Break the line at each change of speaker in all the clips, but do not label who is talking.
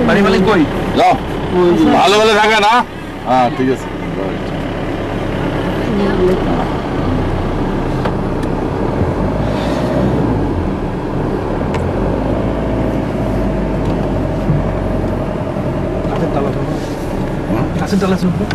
বাড়ি মালিক কই যাও ভালো ভালো থাকা না হ্যাঁ ঠিক আছে কাছের ডালা চলবে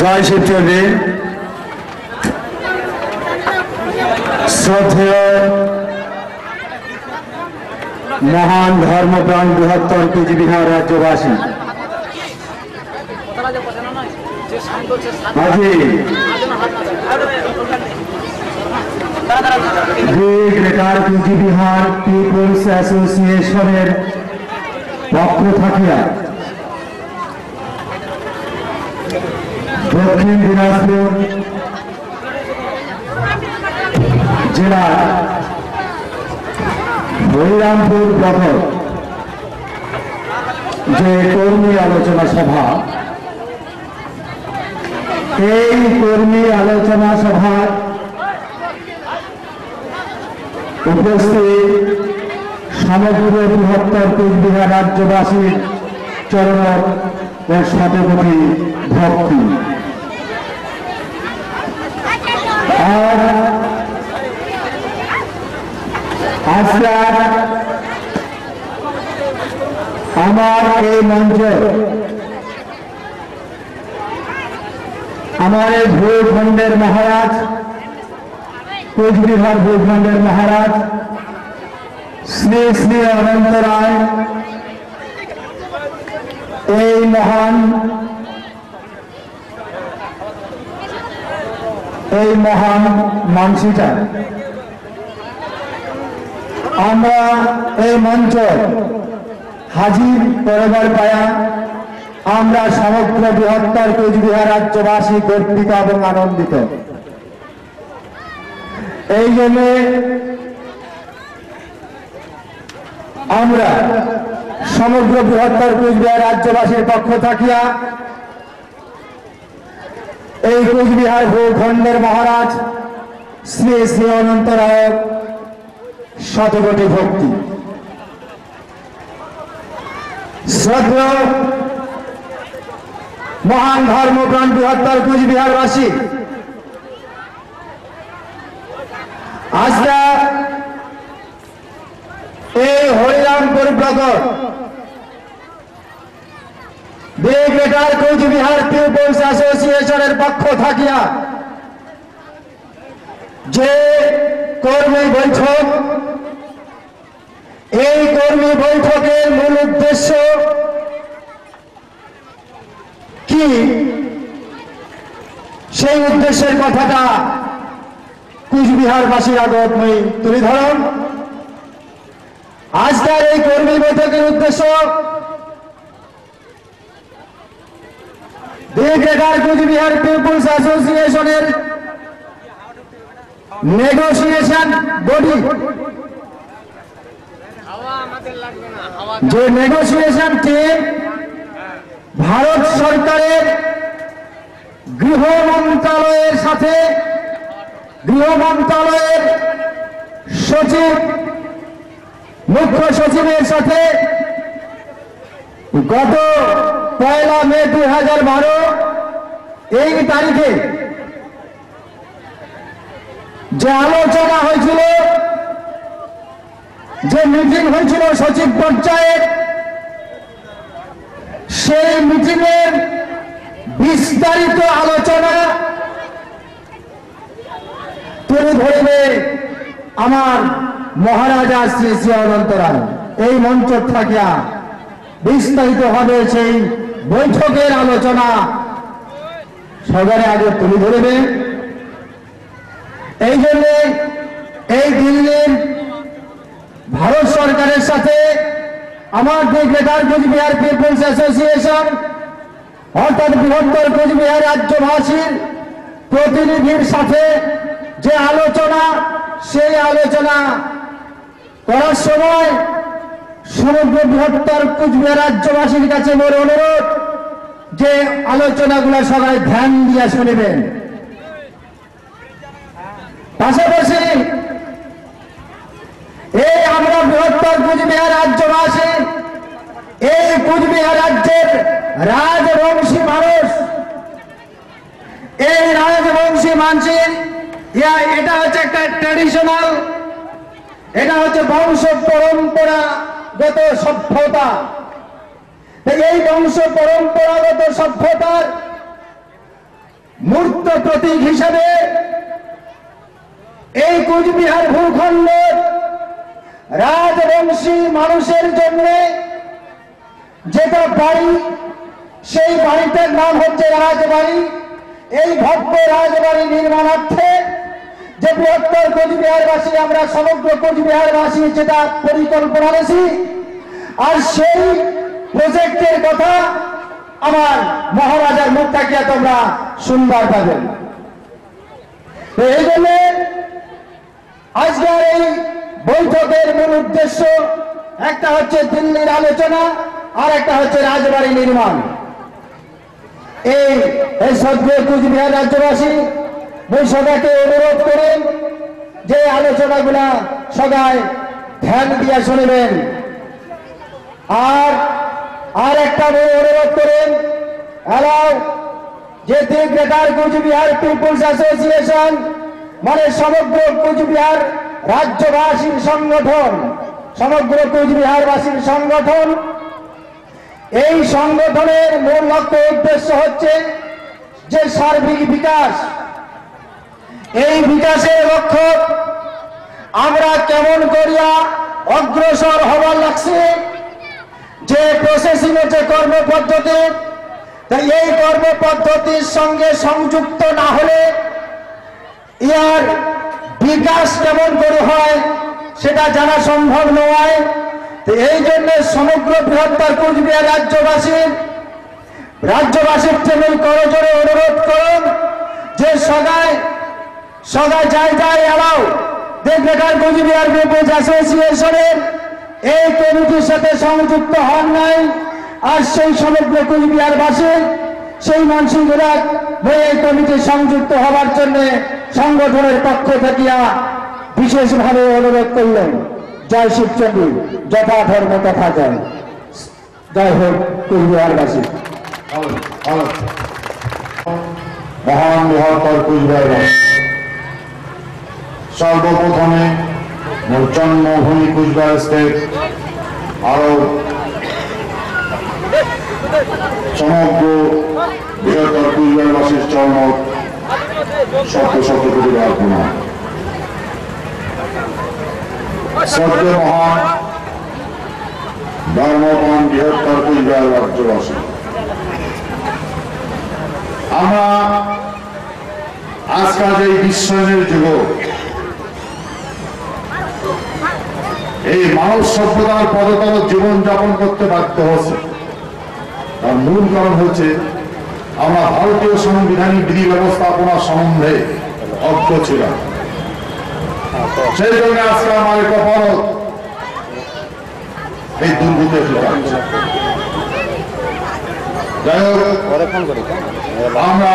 জয় শিবচন্ডী শ্রদ্ধেয় মহান ধর্মপ্রাণ বৃহত্তর কুচবিহার রাজ্যবাসী, আজি গ্রেটার কুচবিহার পিপলস অ্যাসোসিয়েশনের পক্ষ থাকিয়া দক্ষিণ দিনাজপুর জেলার হরিরামপুর ব্লকের যে কর্মী আলোচনা সভা, এই কর্মী আলোচনা সভার উপস্থিত সমগ্র বৃহত্তর কুচবিহার রাজ্যবাসীর চরণ ও শতকোটি ভক্তি। আর আজকাল আমার এই মঞ্চ, আমার এই ভূখণ্ডের মহারাজ, কোচবিহার ভূখণ্ডের মহারাজ শ্রী শ্রী অনন্ত রায় এই মহান মানসিটা আমরা এই মঞ্চ হাজির করাবার পায়া আমরা সমগ্র বৃহত্তর কোচবিহার রাজ্যবাসী গর্বিত এবং আনন্দিত। এই জন্য আমরা সমগ্র বৃহত্তর কোচবিহার রাজ্যবাসীর পক্ষ থাকিয়া এই কোচবিহার ভূখণ্ডের মহারাজ শ্রী শ্রী অনন্ত রায়ের শতকোটি ভক্তি। শ্রদ্ধেয় মহান ধর্মপ্রাণ বৃহত্তর কোচবিহারবাসী, আজকে এই Harirampur block the greater Cooch Behar peoples অ্যাসোসিয়েশনের পক্ষ থাকিয়া যে কর্মী বৈঠক, এই কর্মী বৈঠকের মূল উদ্দেশ্য কি, সেই উদ্দেশ্যের কথাটা কুচবিহারবাসীর আগত তুলে ধরুন। আজকের এই কর্মী বৈঠকের উদ্দেশ্য দি গ্রেটার কোচবিহার পিপলস অ্যাসোসিয়েশনের নেগোসিয়েশন বডি, যে নেগোসিয়েশন টিম ভারত সরকারের গৃহ মন্ত্রণালয়ের সাথে গৃহ মন্ত্রণালয়ের সচিব মুখ্য সচিবের সাথে গত 1 মে 2012 এই তারিখে যে আলোচনা হয়েছিল, যে মিটিং হয়েছিল সচিব পর্যায়ে, সেই মিটিংয়ের বিস্তারিত আলোচনা তুলে ধরবে আমার মহারাজা শ্রী শ্রী অনন্তরাম। এই মঞ্চ থাকিয়া বিস্তারিত হবে সেই বৈঠকের আলোচনা সবার আগে তুলে ধরবে। এই জন্য এই দিল্লির ভারত সরকারের সাথে আমার যে গ্রেটার কোচবিহার পিপলস অ্যাসোসিয়েশন অর্থাৎ বৃহত্তর কোচবিহার রাজ্যবাসীর প্রতিনিধির সাথে যে আলোচনা, সেই আলোচনা করার সময় সমগ্র বৃহত্তর কোচবিহার রাজ্যবাসীর কাছে মোর অনুরোধ যে আলোচনাগুলো সবাই ধ্যান দিয়ে শুনবেন। পাশাপাশি এই আমরা বৃহত্তর কোচবিহার রাজ্যবাসী, এই কোচবিহার রাজ্যের রাজবংশী মানুষ, এই রাজবংশী মানুষের এটা হচ্ছে একটা ট্র্যাডিশনাল, এটা হচ্ছে বংশ পরম্পরাগত সভ্যতা। এই বংশ পরম্পরাগত সভ্যতার মূর্ত প্রতীক হিসেবে এই কোচবিহার ভূখণ্ডের রাজবংশী মানুষের জন্য যেটা বাড়ি, সেই বাড়িটার নাম হচ্ছে রাজবাড়ি। এই ভব্য রাজবাড়ি নির্মাণার্থে যে বৃহত্তর কোচবিহারবাসী, আমরা সমগ্র কোচবিহারবাসী যেটা পরিকল্পনা করেছি, আর সেই প্রজেক্টের কথা আমার মহারাজার মুখ থাকিয়া তোমরা শুনবার পাবেন। এই জন্য আজকের এই বৈঠকের মূল উদ্দেশ্য একটা হচ্ছে দিল্লির আলোচনা, আর একটা হচ্ছে রাজবাড়ি নির্মাণ। এই সদ্য কোচবিহার রাজ্যবাসী সবাইকে অনুরোধ করেন যে আলোচনাগুলা সবাই ধ্যান দিয়ে শুনবেন। আর একটা অনুরোধ করেন, এলাও যে the greater Cooch Behar peoples association মানে সমগ্র কোচবিহার রাজ্যবাসীর সংগঠন, সমগ্র কোচবিহারবাসীর সংগঠন, এই সংগঠনের মূল লক্ষ্য উদ্দেশ্য হচ্ছে যে সার্বিক বিকাশ। এই বিকাশের লক্ষ্য আমরা কেমন করিয়া অগ্রসর হবার লাগছে, যে প্রসেসিং যে কর্মপদ্ধতি, তাই এই কর্মপদ্ধতির সঙ্গে সংযুক্ত না হলে ইয়ার বিকাশ কেমন করে হয় সেটা জানা সম্ভব নয়। এই জন্য সমগ্র বৃহত্তর কোচবিহার রাজ্যবাসীর টেবিল করজোরে অনুরোধ করুন যে সবাই জায়গায় এলাও দি গ্রেটার কোচবিহার পিপলস অ্যাসোসিয়েশনের এই কমিটির সাথে সংযুক্ত হন নাই, আর সেই সমগ্র কোচবিহারবাসী সেই মানুষগুলা এই কমিটি সংযুক্ত হওয়ার জন্য সংগঠনের পক্ষ থেকে বিশেষভাবে অনুরোধ করলেন। জয় শিবচন্ডী, যথা ধর্ম তথা জয়। জয় হোক কোচবিহারবাসী।
মহান বৃহত্তর কোচবিহারবাসী, সর্বপ্রথমে মোর জন্মভূমি কোচবিহার স্টেট, আরো সমগ্র বৃহত্তর কোচবিহারবাসীর চরণ শত শত কোটি প্রার্থনা। সদ্য মহান ধর্মপ্রাণ বৃহত্তর কোচবিহার রাজ্যবাসী, আমরা আজকাল এই বিশ্বায়নের যুগ, এই মানব সভ্যতার পদতল জীবনযাপন করতে বাধ্য হচ্ছে। তার মূল কারণ হচ্ছে আমরা ভারতীয় সাংবিধানিক বিধি ব্যবস্থাপনা সম্বন্ধে অজ্ঞ ছিলাম। সেই জন্য আজকে আমার কপাল এই দুর্গতে যাই হোক, আমরা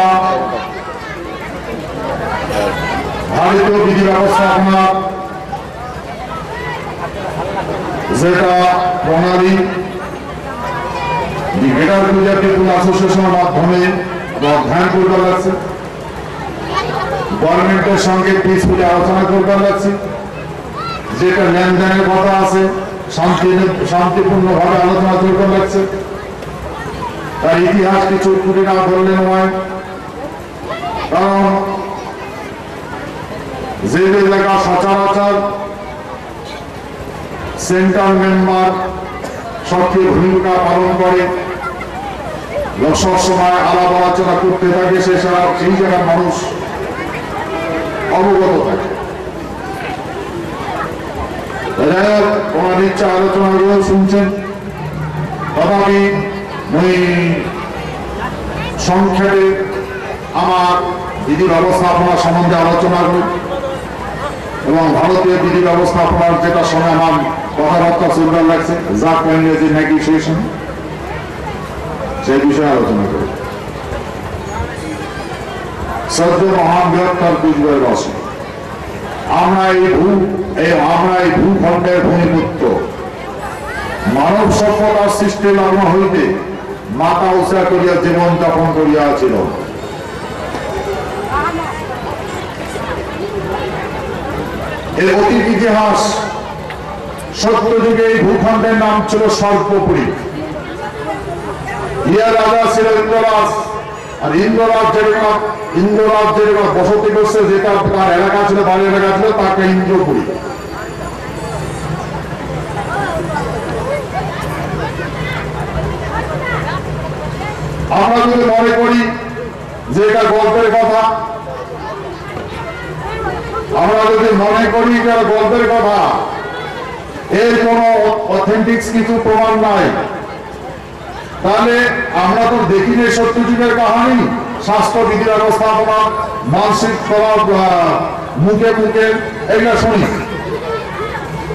ভারতীয় বিধি ব্যবস্থাপনা যেটা প্রণালী দি গ্রেটার পুরুলিয়া পিপুল অ্যাসোসিয়েশনের মাধ্যমে অধ্যয়ন করতে লাগছে, গভর্নমেন্টের সঙ্গে পিসফুলি আলোচনা করতে লাগছে, যেটা লেনদেনের কথা আছে শান্তিপূর্ণভাবে আলোচনা করতে লাগছে। তার ইতিহাস কিছু খুঁটি না ধরলে নয়, কারণ যে এলাকা সচরাচর সেন্ট্রাল মেম্বার সক্রিয় ভূমিকা পালন করে, সব সময় আলাপ আলোচনা করতে থাকে, সেই জায়গার মানুষ অবগত থাকে। ওনার ইচ্ছা আলোচনাগুলো শুনছেন, তথাপি আমি সংক্ষেপে আমার বিধি ব্যবস্থাপনা সম্বন্ধে আলোচনা করি এবং ভারতীয় বিধি ব্যবস্থাপনার যেটা সময় আমার কথাবার্তা সুন্দর লাগছে, যা ইংরেজি নেগোসিয়েশন, সেই বিষয়ে আলোচনা করি। সদ্য মহান বৃহত্তর কুচবিহারবাসী, আমরা এই ভূখণ্ডের ভূমিপুত্র, মানব সভ্যতার সৃষ্টি লগ্ন হইতে মাথা উঁচা করিয়া জীবন যাপন করিয়াছিল। এর অতীত ইতিহাস, সত্যযুগে এই ভূখণ্ডের নাম ছিল স্বল্পপুরী। ইয়া রাজা ছিল ইন্দ্ররাজ, আর ইন্দ্ররাজ যেটা বসতি করছে, যেটা তার এলাকা ছিল, বাড়ির এলাকা ছিল, তাকে ইন্দ্রপুরী। আমরা যদি মনে করি যে এটা গল্পের কথা, এর কোন অথেন্টিক কিছু প্রমাণ নাই, তাহলে আমরা তো দেখি যে সত্যযুগের কাহিনী, স্বাস্থ্যবিধি ব্যবস্থাপনা, মানসিক মুখে মুখে এগুলো শুনি,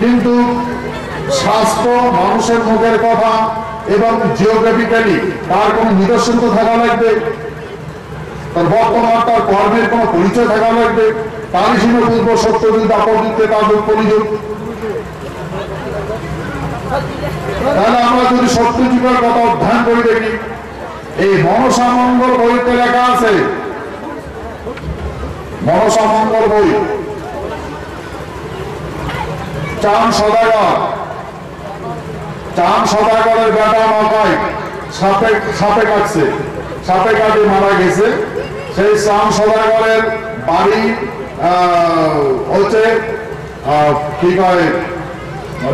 কিন্তু স্বাস্থ্য মানুষের মুখের কথা এবং জিওগ্রাফিক্যালি তার কোন নিদর্শন তো থাকা লাগবে, তার বর্তমান তার কর্মের কোন পরিচয় থাকা লাগবে, তারই ছিল পূর্ব সত্যযুগ, দাপর যুগে, তার যুগ, কলিযুগ। তাহলে আমরা যদি সত্যযুগের কথা অধ্যয়ন করে দেখি, এই মনসামঙ্গল বইতে লেখা আছে, মনসামঙ্গল বই, চাঁদ সদাগরের বেটা নৌকায় সাপে কাটে মারা গেছে। সেই চাঁদ সদাগরের বাড়ি হচ্ছে কি কয়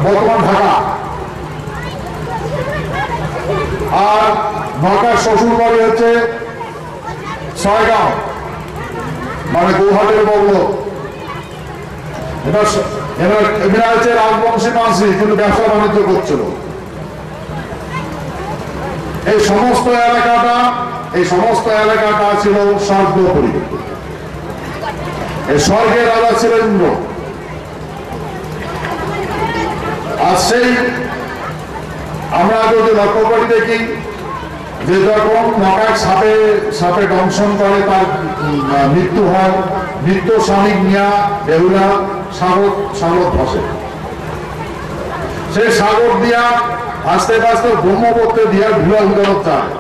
বর্তমান ঢাকা, আর নৌকার শ্বশুর বাড়ি হচ্ছে ছয়গাঁও, মানে গৌহাটের বলল। এরা হচ্ছে রাজবংশী মানসি, কিন্তু ব্যবসা বাণিজ্য করছিল। এই সমস্ত এলাকাটা ছিল স্বর্গপুরী। এই স্বর্গের রাজা ছিলেন ইন্দ্র। আর সেই আমরা যদি লক্ষ্য করে দেখি যে যখন নৌকায় সাপে দংশন করে, তার মৃত্যু হয়, মৃত্যু স্বামী নিয়া বেহুলা সাগর ভাসে। সেই সাগর দিয়া আস্তে আস্তে ব্রহ্মপুত্রে দিয়া ভুলা উদারত যায়।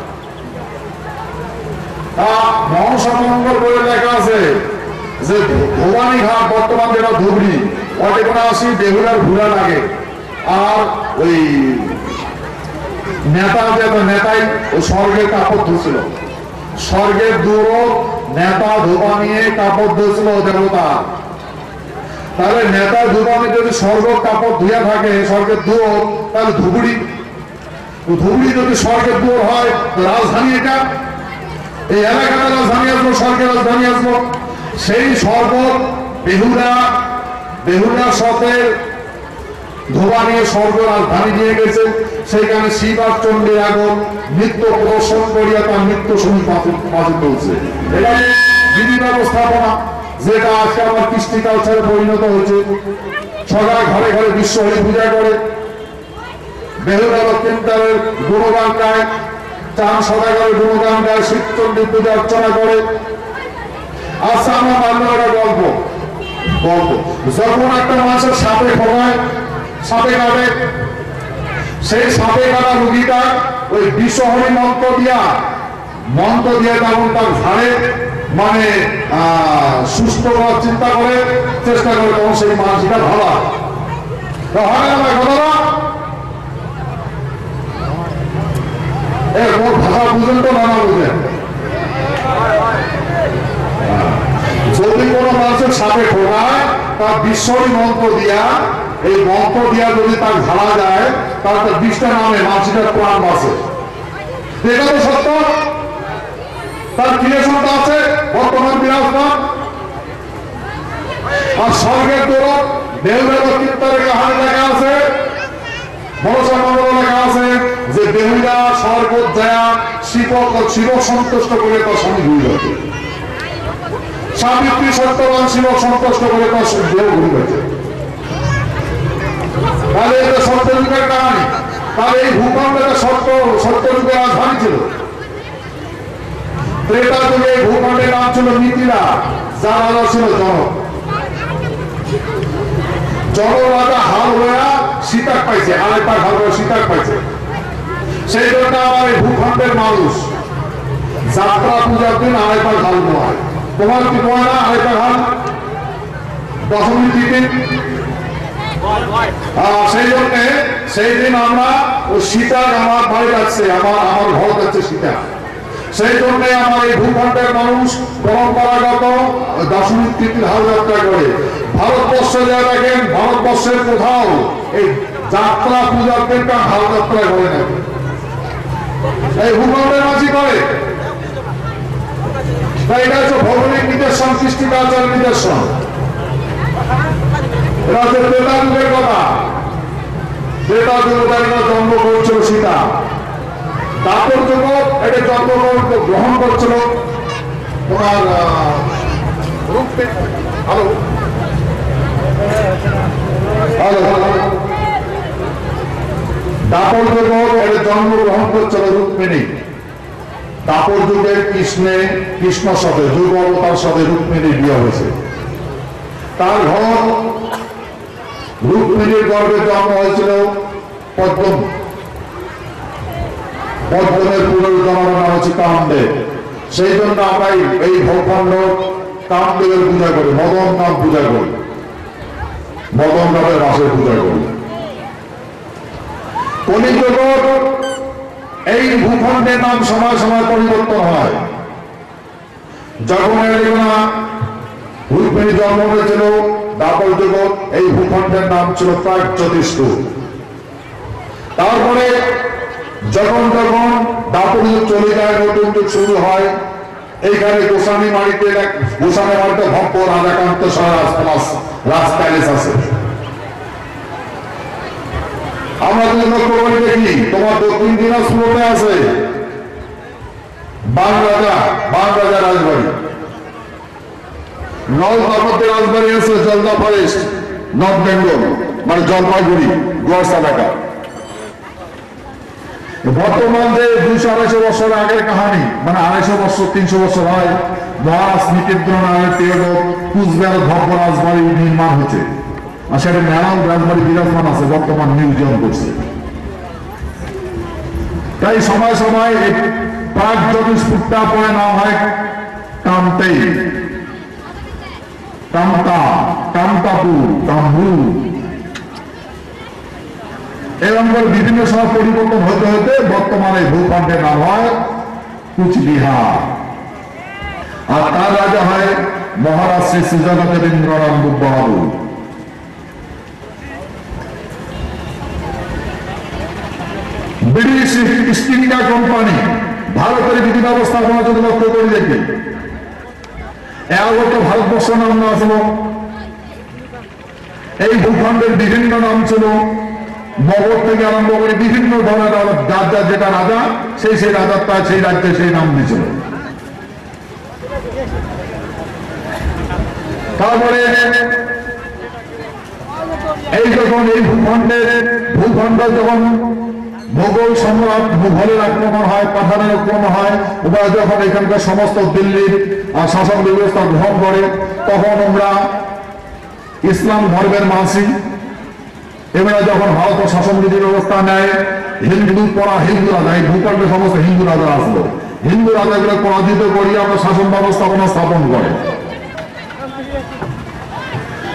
তা মনসামঙ্গল বলে লেখা আছে যে ভবানী ঘাট, বর্তমান যেটা ধুবড়ি, ওটা কোনো আসি বেহুলার ভুলা লাগে। আর ওই নেতাই ওই স্বর্গের কাপড় ধুছিল, স্বর্গের দূর নেতা ধোবা নিয়ে কাপড় ধুছিল দেবতা। তাহলে নেতা ধুবানি যদি স্বর্গ কাপড় ধুয়া থাকে, স্বর্গের দূর, তাহলে ধুবড়ি যদি স্বর্গের দূর হয়, রাজধানী এটা, এই এলাকাটা রাজধানী আসবো, স্বর্গের রাজধানী আসবো। সেই স্বর্গ বেহুলা সতের ধোবা নিয়ে স্বর্গ রাজধানী নিয়ে গেছে। সেইখানে শিব আর চণ্ডীর আগমন নৃত্য প্রদর্শন করিয়া তার নৃত্য সঙ্গীত বাজিত হচ্ছে। এটা বিধি ব্যবস্থাপনা, যেটা আজকে আমার কৃষ্টি কালচারে পরিণত হয়েছে। সবাই ঘরে ঘরে বিশ্ব হরি পূজা করে, বেহুলা লক্ষ্মীর গুণগান গায়, চাঁদ সদাগরের গুণগান গায়, শিব চণ্ডী পূজা অর্চনা করে। আচ্ছা, আমরা মানলাম একটা গল্প, গল্প। যখন একটা মানুষের সাপে ঠোকায়, সাপে কাটে, সেই সাপে কাটা রুগীটা ওই বিষহরী মন্ত্র দিয়া তখন তার ঘাড়ে মানে সুস্থ করার চিন্তা করে, চেষ্টা করে, তখন সেই মানুষটা ভালো হয় না কথাটা। মোট ভাষা বুঝেন তো না বুঝেন? যদি কোনো মানুষের সাপে ঠোকায়, তার বিশ্বরী মন্ত্র দিয়া, এই মন্ত্র দিয়া যদি তার ঘাড়া যায়, তার বিষটা নামে মানুষটার প্রাণ বাঁচে। এটা তো সত্য। তার ক্রিয়েশনটা আছে বর্তমান বিরাজমান। আর স্বর্গের দৌলত দেহুদের কীর্তনের কাহানি লেখা আছে, মনসা মঙ্গল লেখা আছে যে বেহুলা স্বর্গ যায় শিব সন্তুষ্ট করে তার স্বামী ঘুরে গেছে, সাবিত্রী সত্যবান শিব সন্তুষ্ট করে তার দেহ ঘুরে গেছে। তাহলে এটা সত্যযুগের কাহানি। তাহলে এই ভূখণ্ডের সত্যযুগের রাজধানী ছিল। ত্রেতা যুগে এই ভূখণ্ডের নাম ছিল মিথিলা, যার রাজা ছিল জনক রাজা হাল হইয়া সীতাক পাইছে, আরেকবার হাল হয়ে সীতাক পাইছে। সেই জন্য আমার এই ভূখণ্ডের মানুষ যাত্রা পূজার দিন আরেকবার হাল হয়। তোমার কি হয় না আরেকবার হাল দশমী তিথি? সেই জন্য সেই দিন আমরা ওই সীতাক আমার বাড়ি যাচ্ছে, আমার ঘর যাচ্ছে সীতা। সেই জন্য আমার এই ভূখণ্ডের মানুষ পরম্পরাগত দশমী তিথির হাল যাত্রা করে। ভারতবর্ষে যা দেখেন, ভারতবর্ষের কোথাও এই যাত্রা পূজার দিনটা হাল যাত্রা করে না, এই ভূখণ্ডের মাঝি করে। তাই এটা হচ্ছে ভৌগোলিক নিদর্শন, সৃষ্টিকাচার নিদর্শন। এটা হচ্ছে ত্রেতা যুগের কথা। ত্রেতা যুগে জন্ম করছিল সীতা। তারপর যুগ এটা জন্মগ্রহণ গ্রহণ করছিল তোমার দাপর যুগ এটা জন্মগ্রহণ করছিল রুক্মিণী। দাপর যুগের কৃষ্ণর সাথে যুগ অবতার সাথে রুক্মিণীর বিয়ে হয়েছে। তার ঘর রুক্মিণীর গর্ভে জন্ম হয়েছিল পদ্ম। পদ্মের পুনর্জন্মের নাম হচ্ছে কামদেব। সেই জন্য আমরা এই ভূখণ্ড কামদেবের পূজা করি, মদন নাম পূজা করি, মদন নামের বাসের পূজা করি। কলিযুগ এই ভূখণ্ডের নাম সময় সময় পরিবর্তন হয়। যখন রুক্মিণী জন্ম হয়েছিল দাপর যুগ, এই ভূখণ্ডের নাম ছিল প্রাগজ্যোতিষ্ঠু। তারপরে যখন দাপর যুগ চলে যায়, নতুন যুগ শুরু হয়। এইখানে গোসানি মাটিতে ভক্ত রাজাকান্ত রাজ প্যালেস আছে। আমরা যদি লক্ষ্য করে দেখি, তোমার দক্ষিণ দিনাজপুরে আছে বাংরাজা রাজবাড়ি, নলদাপত্যের রাজবাড়ি আছে জলদা ফরেস্ট, নর্থ বেঙ্গল মানে জলপাইগুড়ি গোয়াস এলাকা। বর্তমান যে 200-250 বছর আগের কাহানি, মানে 250 বছর 300 বছর হয়, মহারাজ নিকেন্দ্রনাথের টেরো কুচবিহার ভব্য রাজবাড়ি নির্মাণ হয়েছে। আর সেটা মেলাল রাজবাড়ি বিরাজমান আছে, বর্তমান মিউজিয়াম করছে। তাই সময় সময় প্রাগজ্যোতিষ্পুরটা পরে নাম হয় কামতেই, কামতা, কামতাপুর, কামরু। এরকম করে বিভিন্ন সময় পরিবর্তন হতে হতে বর্তমানে ভূখণ্ডের নাম হয় কুচবিহার। আর তার রাজা হয় মহারাজ শ্রী শ্রীজগতেন্দ্রনাথ বাহাদুর। ব্রিটিশ ইস্ট ইন্ডিয়া কোম্পানি ভারতের বিধি ব্যবস্থাপনা যদি লক্ষ্য করে দেখি, এগারোটা ভারতবর্ষ নাম আসল। এই ভূখণ্ডের বিভিন্ন নাম ছিল, মগধ থেকে আরম্ভ করে বিভিন্ন ধরনের যার যার যেটা রাজা, সেই রাজার তার সেই রাজ্যে সেই নাম দিয়েছিল। তারপরে এই যখন এই ভূখণ্ড যখন মোগল সম্রাট মুঘলের আক্রমণ হয়, পাঠানের আক্রমণ হয়, ওরা যখন এখানকার সমস্ত দিল্লির শাসন ব্যবস্থা গ্রহণ করে, তখন আমরা ইসলাম ধর্মের মানসিক এবারে যখন ভারত শাসনবিধি ব্যবস্থা নেয়, হিন্দুরা দেয়, ভূখণ্ডে সমস্ত হিন্দু রাজা আসলো, হিন্দু রাজাগুলো পরাজিত করিয়ে আমরা শাসন ব্যবস্থাপনা স্থাপন করে।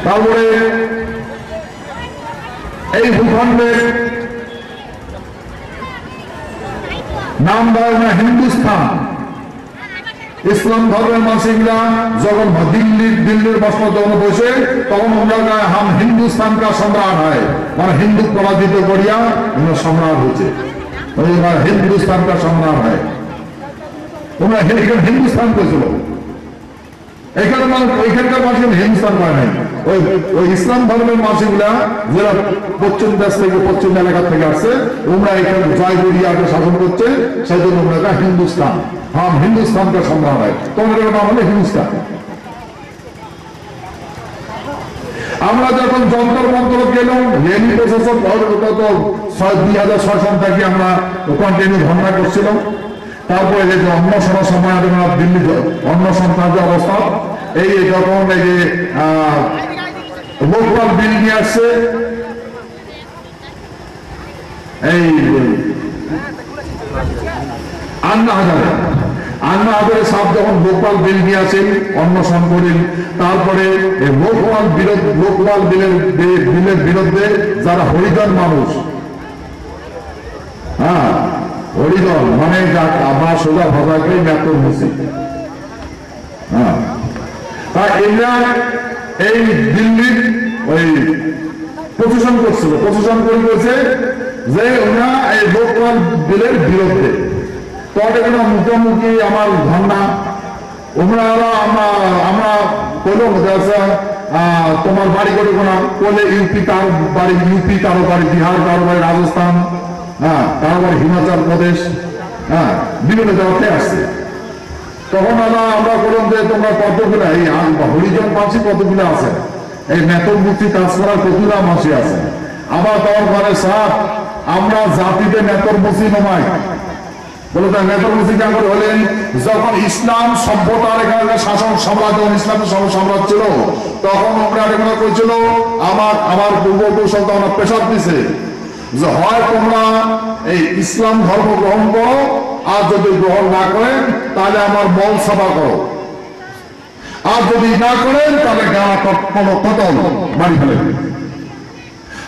তারপরে এই ভূখণ্ডের নাম দেয় না হিন্দুস্থান। ইসলাম ধর্মের মাসিকরা যখন দিল্লির বসত যখন বসে তখন ওনারা হাম হিন্দুস্তান কা সম্রাট হয়, মানে হিন্দু পরাজিত করিয়া সম্রাট হচ্ছে, হিন্দুস্তান কা সম্রাট হয়। ওনারা হিন্দুস্তান করেছিল, এখানে মানুষ ওইখানকার মানুষ হিন্দুস্তান পায় নাই। ওই ইসলাম ধর্মের মানুষগুলা যারা পশ্চিম দেশ থেকে পশ্চিম এলাকা থেকে আসছে, ওরা এখানে জয় করিয়া শাসন করছে, সেই জন্য ওরা হিন্দুস্তান, হাম হিন্দুস্তানকে সম্মান হয়, তোমাদের নাম হলো হিন্দুস্তান। আমরা যখন যন্ত্র মন্ত্র গেলাম, রেলি প্রশাসন 2006 সাল থেকে আমরা কন্টিনিউ ধর্ণা করছিলাম। তারপরে যে অন্নশনের সময় দিল্লি অন্নসন্ত্রাস যে অবস্থা, এই যখন এই যে লোকপাল বিল নিয়ে আসছে, এই আন্না হাজারে সাহেব যখন লোকপাল বিল নিয়ে আসেন, অন্নশন করেন, তারপরে লোকপাল বিলের বিরুদ্ধে যারা হরিজন মানুষ, হ্যাঁ হরিজন মানে আমরা সোজা ভাষাকে ম্যাতর মুসি, হ্যাঁ এরা এই দিল্লির ওই প্রশাসন করছিল, প্রশাসন করে বলছে যে ওরা এই লোকপাল বিলের বিরুদ্ধে। তবে কোনো মুখোমুখি আমার ধর্ণা আমরা বললাম তোমার বাড়ি করে কোন বলে ইউপি, তার বাড়ি ইউপি, কারো বাড়ি বিহার, কারো বাড়ি রাজস্থান, হ্যাঁ কারো বাড়ি হিমাচল প্রদেশ, হ্যাঁ বিভিন্ন জায়গাতে আসছে। তখন আমরা বললাম যে তোমরা কতগুলো এই হরিজন মাসি কতগুলো আছে, এই মেথর মুক্তি কাজ করার কতগুলো মাসি আছে। আবার তোমার ঘরে সাপ আমরা জাতিতে মেথর মুসি নমাই বলে, মেথর মুসি কেন করে হলেন যখন ইসলাম সভ্যতার এখানে শাসন সম্রাট, যখন ইসলামের সম্রাট ছিল, তখন আমরা এখানে করছিল আমার পূর্বপুরুষ তখন পেশাব দিছে যে হয় তোমরা এই ইসলাম ধর্ম গ্রহণ করো, আর যদি গ্রহণ না করেন তাহলে আমার মল সভা করো, আর যদি না করেন তাহলে কতল বাড়ি ফেলে।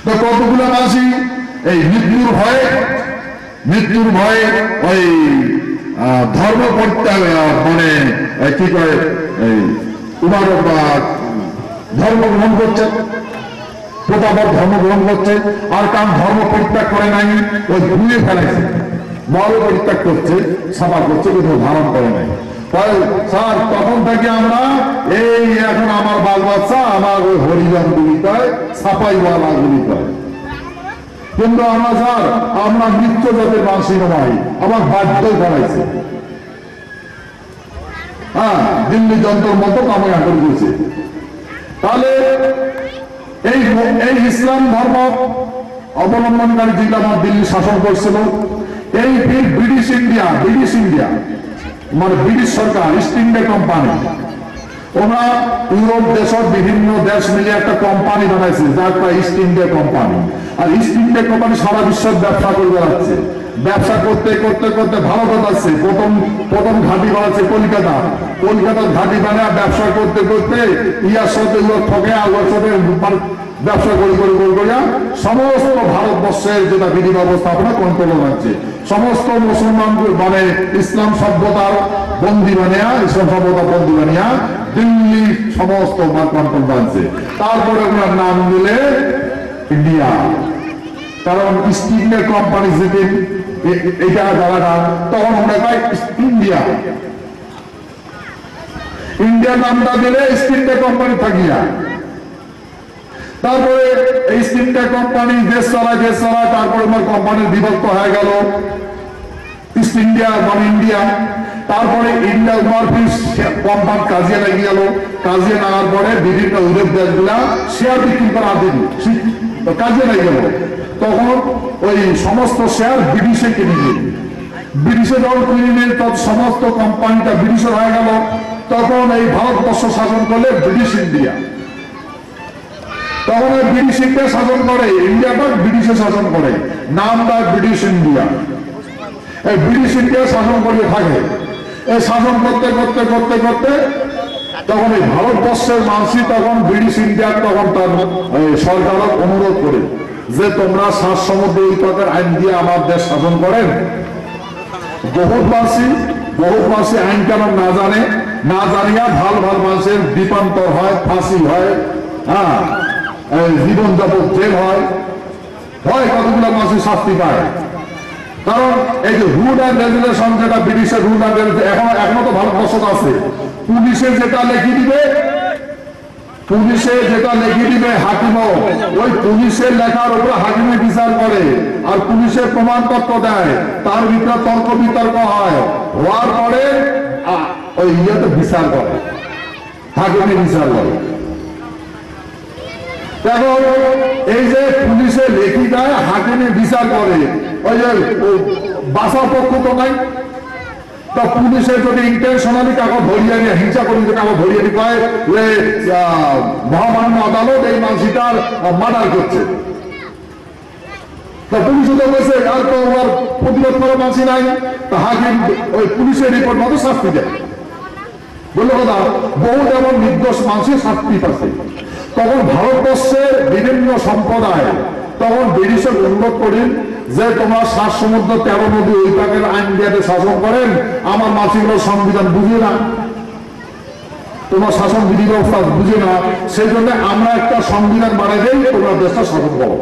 তো কতগুলো মাসি এই মৃত্যুর ভয়ে ওই ধর্ম পরিত্যাগ মানে কি করে এই ধর্ম গ্রহণ করছে, প্রতাপর ধর্ম গ্রহণ করছে, আর কারণ ধর্ম পরিত্যাগ করে নাই, ওই ধুয়ে ফেলাইছে, মল পরিত্যাগ করছে, সাফা করছে, কিন্তু ধারণ করে নাই। স্যার তখন থেকে আমরা এই এখন আমার বাল বাচ্চা আমার ওই হরিজন গুলি কয়, ছাপাইওয়ালা গুলি কয়, কিন্তু আমরা স্যার আমরা নিত্য জাতের মানসিক নয়, আমার বাধ্য করাইছে, হ্যাঁ দিল্লি যন্ত্র মতো কামনা করে দিয়েছে। তাহলে এই ইসলাম ধর্ম অবলম্বনকারী যেটা আমার দিল্লি শাসন করছিল, এই ব্রিটিশ ইন্ডিয়া মানে ব্রিটিশ সরকার, ইস্ট ইন্ডিয়া কোম্পানি, ওরা ইউরোপ দেশের বিভিন্ন দেশ মিলে একটা কোম্পানি বানাইছে, যার ইস্ট ইন্ডিয়া কোম্পানি। আর ইস্ট ইন্ডিয়া কোম্পানি সারা বিশ্বের ব্যবসা করে বেড়াচ্ছে, ব্যবসা করতে করতে করতে ভারত যাচ্ছে, প্রথম ঘাঁটি বানাচ্ছে কলকাতার ঘাঁটি বানায় ব্যবসা করতে করতে ইয়ার সাথে ঠকে আলোর সাথে ব্যবসা করিয়া সমস্ত ভারতবর্ষের যেটা বিধি ব্যবস্থাপনা কন্ট্রোল রাখছে, সমস্ত মুসলমান মানে ইসলাম সভ্যতার বন্দী বানিয়া, ইসলাম সভ্যতা বন্দী বানিয়া দিল্লি সমস্ত কন্ট্রোল বানছে। তারপরে ওনার নাম দিলে ইন্ডিয়া, কারণ ইস্ট ইন্ডিয়া কোম্পানি যেদিন এটা জায়গাটা তখন আমরা পাই ইন্ডিয়া নামটা দিলে ইস্ট ইন্ডিয়া কোম্পানি থাকিয়া। তারপরে ইস্ট ইন্ডিয়া কোম্পানি দেশ চালায়, তারপরে আমার কোম্পানির বিভক্ত হয়ে গেল ইস্ট ইন্ডিয়া মানে ইন্ডিয়া। তারপরে ইন্ডিয়া কোম্পানি কাজিয়া লেগে গেল, কাজিয়া নেওয়ার পরে বিভিন্ন ইউরোপ দেশগুলা শেয়ার বিক্রি করা দিন কাজে লেগে গেল, তখন ওই সমস্ত শেয়ার ব্রিটিশে কিনে দিল, ব্রিটিশে যখন কিনে নিল তখন সমস্ত কোম্পানিটা ব্রিটিশের হয়ে গেল। তখন এই ভারতবর্ষ শাসন করলে ব্রিটিশ ইন্ডিয়া, তখন ওই ব্রিটিশ ইন্ডিয়া শাসন করে, ইন্ডিয়াটা ব্রিটিশে শাসন করে, নাম দেয় ব্রিটিশ ইন্ডিয়া। এই ব্রিটিশ ইন্ডিয়া শাসন করে থাকে। এই শাসন করতে করতে করতে করতে তখন এই ভারতবর্ষের মানুষই তখন ব্রিটিশ ইন্ডিয়ার তখন তার সরকারক অনুরোধ করে যে তোমরা 7 সমুদ্র ঐক্যের আইন দিয়ে আমার দেশ শাসন করেন। বহুত মাসি আইন কানুন না জানিয়া ভাল মানুষের দ্বীপান্তর হয়, ফাঁসি হয়, হ্যাঁ, জীবন যাপন জেল হয়, কতগুলো মানুষ শাস্তি পায়। কারণ এই যে রুল অ্যান্ড রেগুলেশন, যেটা ব্রিটিশের রুল অ্যান্ড রেগুলেশন এখনো তো ভারতবর্ষ আছে। পুলিশে যেটা লেখি দিবে হাকিম, ওই পুলিশের লেখার উপরে হাকিমে বিচার করে, আর পুলিশের প্রমাণপত্র দেয়, তার ভিতরে তর্ক বিতর্ক হয়, হওয়ার পরে ওই ইয়েতে বিচার করে, হাকিমে বিচার করে। দেখো এই যে পুলিশে লেখি দেয়, হাকিমে বিচার করে, ওই যে বাঁচার পক্ষ তো নাই। তো পুলিশে যদি ইন্টেনশনালি কাগজ ধরিয়ে নিয়ে হিংসা করি, কাগজ ধরিয়ে নিয়ে কয় মহামান্য আদালত এই মানুষটার মার্ডার করছে, তো পুলিশে তো বলছে আর তো ওর প্রতিরোধ করার মানুষ নাই, তো হাকিম ওই পুলিশের রিপোর্ট মতো শাস্তি দেয়। বললো কথা বহু এমন নির্দোষ মানুষের শাস্তি পাচ্ছে। তখন ভারতবর্ষের বিভিন্ন সম্প্রদায় তখন ব্রিটিশের অনুরোধ করেন যে তোমরা 7 সমুদ্র 13 নদী ওই পাকের আইন দিয়ে শাসন করেন, আমার মাসিগুলো সংবিধান বুঝে না, তোমার শাসন বিধি ব্যবস্থা বুঝে না, সেই জন্য আমরা একটা সংবিধান বানাই দেই, তোমরা দেশটা শাসন করো।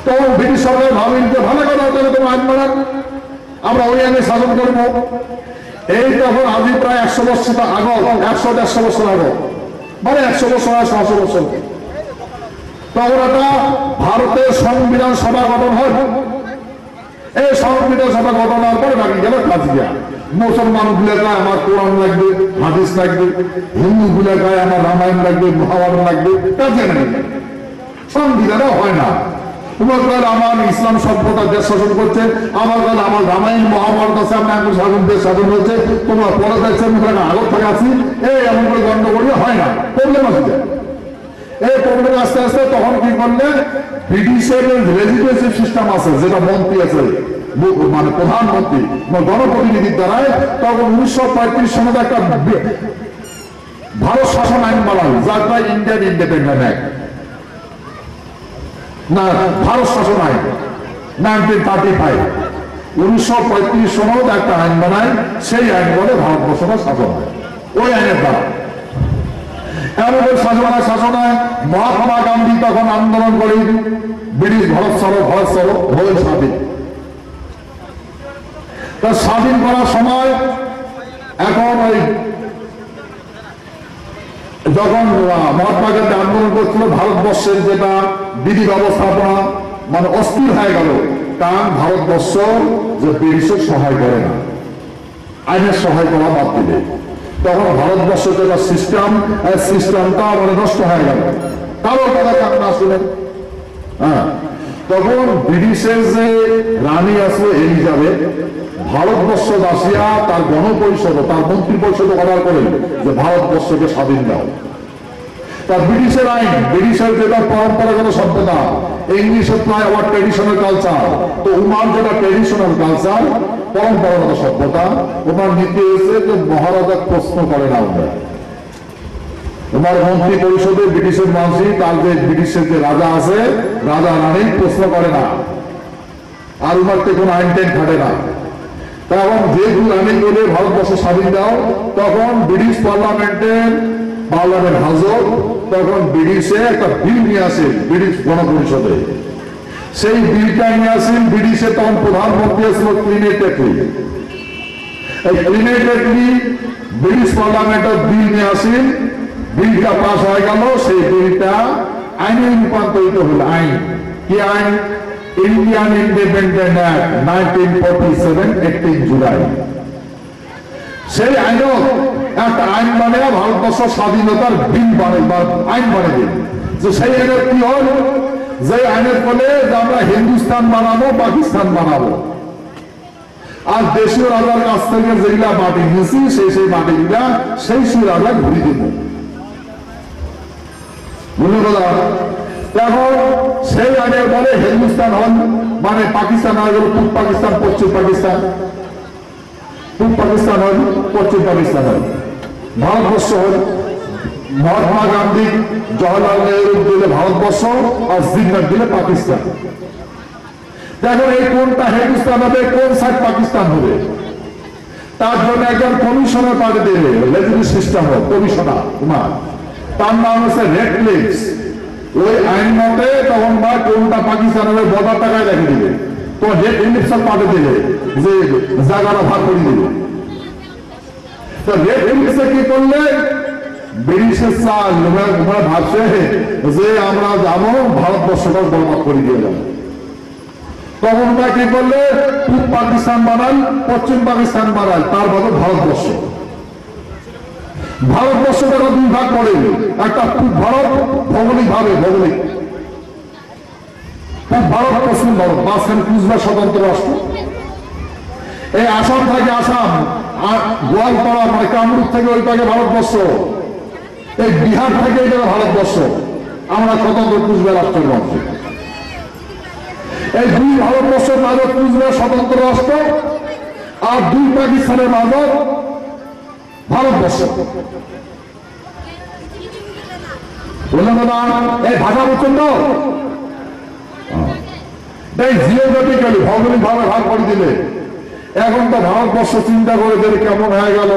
তখন ব্রিটিশ সরকার ভাবেন যে ভালো কথা, তাহলে তোমরা আইন বানান, আমরা ওই আইনে শাসন করবো। এই তখন আজ প্রায় 100 বছর আগে, 100-150 বছর আগে, মানে 100 বছর 100 বছর, তখন একটা ভারতের সংবিধান সভা গঠন হয়। এই সংবিধান সভা গঠন হওয়ার পরে বাকি গেল কাজিয়া। মুসলমান গুলো গায়ে আমার কোরআন লাগবে, হাদিস লাগবে, হিন্দু গুলো গায়ে আমার রামায়ণ লাগবে, মহাভারত লাগবে, কাজিয়া নেই, সংবিধানও হয় না। তোমার কাল আমার ইসলাম সভ্যতা দেশ শাসন করছে, আমার কাল আমার রামায়ণ মহাভারত আছে, আমি শাসন দেশ শাসন হচ্ছে, তোমরা পরে দেখছেন আগত থেকে আছি, এই এমন করে গণ্ড করলে হয় না, প্রবলেম আছে। এই প্রবলেম আস্তে আস্তে তখন কি করলেন, ব্রিটিশের রেজিডেন্সিভ সিস্টেম আছে, যেটা মন্ত্রী আছে, মানে প্রধানমন্ত্রী গণপ্রতিনিধির দ্বারাই, তখন 1935 সনে একটা ভারত শাসন আইন বানাল, যার ইন্ডিয়ান ইন্ডিপেন্ডেন্ট অ্যাক্ট, না ভারত শাসন আইন 1935। 1935 সনেও একটা আইন বানায়, সেই আইন বলে ভারতবর্ষটা শাসন হয়। ওই আইনের দ্বারা এমন শাসনায় মহাত্মা গান্ধী তখন আন্দোলন করে ব্রিটিশ ভারত ছাড়ো হয়ে স্বাধীন। তা স্বাধীন করার সময় এখন ওই যখন মহাত্মা গান্ধী আন্দোলন করছিল, ভারতবর্ষের যেটা বিধি ব্যবস্থাপনা মানে অস্থির হয়ে গেল, কারণ ভারতবর্ষ যে ব্রিটিশের সহায় করে না, আইনের সহায় করা বাদ দিলে, তখন ভারতবর্ষের যেটা সিস্টেমটা মানে নষ্ট হয়ে গেল। কারো কথা কান না শুনেন, হ্যাঁ, তখন ব্রিটিশের যে রানী আছে এলিজাবেথ, ভারতবর্ষ আসিয়া তার গণপরিষদ, তার মন্ত্রী পরিষদ অর্ডার করেন যে ভারতবর্ষকে স্বাধীন দাও। তার ব্রিটিশের আইন, ব্রিটিশের যেটা পরম্পরাগত সভ্যতা, ইংলিশের প্রায় আবার ট্রেডিশনাল কালচার, তো উনার যেটা ট্রেডিশনাল কালচার পরম্পরাগত সভ্যতা, ওনার নীতি হয়েছে যে মহারাজা প্রশ্ন করে না, তোমার মন্ত্রী পরিষদে ব্রিটিশের মানুষই তার যে ব্রিটিশের যে রাজা আছে, রাজা রানী প্রশ্ন করে না, আর উনারতে কোনো আইন টাইন খাটে না। তখন যেহেতু রানী বলে ভারতবর্ষ স্বাধীন দাও, তখন ব্রিটিশ পার্লামেন্ট হাজর তখন ব্রিটিশে একটা বিল নিয়ে আসে ব্রিটিশ গণপরিষদে। সেই বিলটা নিয়ে আসেন ব্রিটিশে, তখন প্রধানমন্ত্রী আসল ক্লিনেটেডলি ব্রিটিশ পার্লামেন্টের বিল নিয়ে আসেন, বিলটা পাস হয়ে গেল, সেই বিলটা আইনে রূপান্তরিত হল। আইন কি আইন? Indian independent act 1947, 18 July. সেই আইনও একটা আইন বানিয়ে ভারতবর্ষ স্বাধীনতার বিল আইন বানিয়ে যে সেই আইনের কি হল, যে আইনের ফলে যে আমরা হিন্দুস্তান বানাবো, পাকিস্তান বানাবো, আর দেশীয় রাজার কাছ থেকে যেগুলা মাটি নিয়েছি সেই মাটিগুলা সেই রাজা ঘুরি দিব। বুঝলে কথা। এখন সেই আগে বলে হিন্দুস্তান হল মানে পাকিস্তান হয়ে গেল পূর্ব পাকিস্তান পশ্চিম পাকিস্তান, পূর্ব পাকিস্তান হল পশ্চিম পাকিস্তান হল, ভারতবর্ষ হল মহাত্মা গান্ধী জওয়াহরলাল নেহরু দিলে ভারতবর্ষ আর জিন্নার দিলে পাকিস্তান। দেখো এই কোনটা হিন্দুস্তান হবে কোন সাইড পাকিস্তান হবে, তার জন্য একজন কমিশনার পাঠিয়ে দেবে, লেজিসলেটিভ সিস্টেম হোক কমিশনার তোমার, তার নাম হচ্ছে রেড লিস্ট। ওই আইন মতে তখন বা কোনটা পাকিস্তান হবে বর্ডার টাকায় রেখে দিবে, তো রেড লিস্ট পাঠিয়ে দিলে যে জায়গাটা ভাগ করে দিবে। তো রেড লিস্টে কি করলে ব্রিটিশের চাল ওরা ভাবছে যে আমরা যাবো ভারতবর্ষটা বরবাদ করে দিয়ে যাবো, তখন ওরা কি করলে পূর্ব পাকিস্তান বানাল পশ্চিম পাকিস্তান বানাল, তার বদল ভারতবর্ষ। ভারতবর্ষ তারা দুই ভাগ করে, একটা পূর্ব ভারত ভৌগোলিক ভাবে ভৌগোলিক পূর্ব ভারত পশ্চিম ভারত, মাঝখানে কুচবিহার স্বতন্ত্র রাষ্ট্র। এই আসাম থেকে আসাম, গোয়ালপাড়া মানে কামরূপ থেকে ওই পাকে ভারতবর্ষ, এই বিহার থেকে এটা ভারতবর্ষ, আমরা স্বতন্ত্র কুচবিহার রাষ্ট্রের মধ্যে। এই দুই ভারতবর্ষের মাঝে কুচবিহার স্বতন্ত্র রাষ্ট্র আর দুই পাকিস্তানের মাঝে ভারতবর্ষ। বললাম না এই ভাষা বুঝছেন তো, এই জিওগ্রাফিক্যালি ভৌগোলিক ভাবে ভাগ করে দিলে। এখন তো ভারতবর্ষ চিন্তা করে দিলে কেমন হয়ে গেল,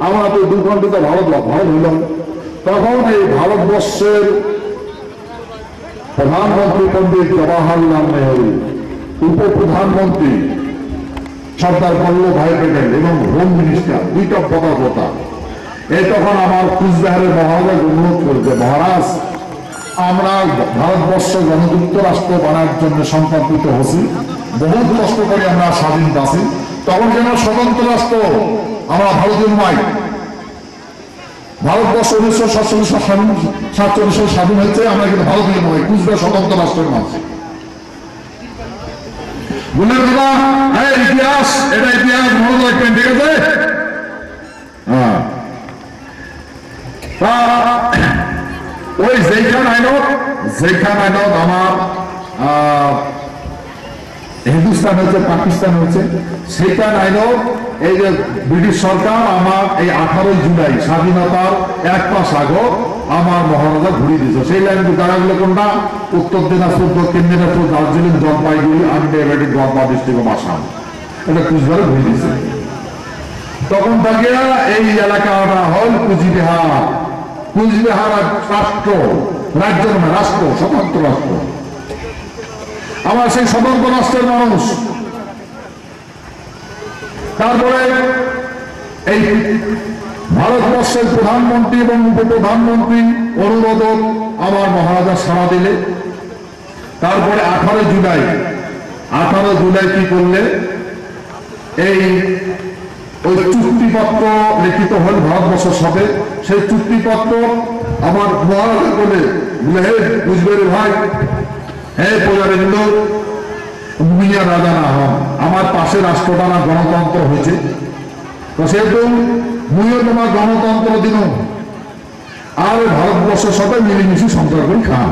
আমরা তো দুখণ্ডিত ভারত হইলাম। তখন এই ভারতবর্ষের প্রধানমন্ত্রী পণ্ডিত জওয়াহরলাল নেহরু, উপপ্রধানমন্ত্রী সর্দার বল্লভভাই প্যাটেল এবং হোম মিনিস্টার দুইটা পদাধিকারী, এই তখন আমার কুচবিহারের মহারাজ অনুরোধ করেছে, মহারাজ আমরা ভারতবর্ষ গণযুক্ত রাষ্ট্র বানার জন্য সংকল্পিত হচ্ছি, বহুত কষ্ট করে আমরা স্বাধীন আছি, তখন যেন স্বতন্ত্র রাষ্ট্র আমরা ভারতীয় নয়। ভারতবর্ষ 1947 স্বাধীন হয়েছে, আমরা কিন্তু ভারতীয় নয়, কুচবিহার স্বতন্ত্র রাষ্ট্রের মাঝে। বুঝলেন দাদা, ইতিহাস এটা ইতিহাস মনে রাখবেন, ঠিক আছে? হ্যাঁ, ওই যেখান আইনত আমার হিন্দুস্তান হয়েছে পাকিস্তান হয়েছে, সেখান আইনত এই যে ব্রিটিশ সরকার আমার এই 18 জুলাই স্বাধীনতার এক মাস আগে আমার মহারাজা ঘুরিয়ে দিয়েছে। সেই লাইন জায়গাগুলো কোনটা? উত্তর দিনাজপুর, দক্ষিণ Dinajpur, Darjeeling, Jalpaiguri, underground Goalpara district of Assam, এটা কুচবিহারে ঘুরিয়ে দিয়েছে। তখন থেকে এই এলাকাটা হল কুচবিহার। কুচবিহার রাষ্ট্র, রাজ্য নয়, রাষ্ট্র, স্বতন্ত্র রাষ্ট্র। আমার সেই স্বতন্ত্র রাষ্ট্রের মানুষ। তারপরে এই ভারতবর্ষের প্রধানমন্ত্রী এবং উপপ্রধানমন্ত্রী অনুরোধ আমার মহারাজা সাড়া দিলে। তারপরে 18 জুলাই কি করলে, এই ওই চুক্তিপত্র লিখিত হল ভারতবর্ষের সাথে। সেই চুক্তিপত্র আমার মহারাজা বলে হে বুঝবে ভাই, হে প্রজাবৃন্দ, মিয়া রাজা না হন, আমার পাশে রাষ্ট্রটা না গণতন্ত্র হয়েছে, তো সেহেতু মুইও তোমার গণতন্ত্র দিন আর ভারতবর্ষের সাথে মিলেমিশে সংসার করে খান।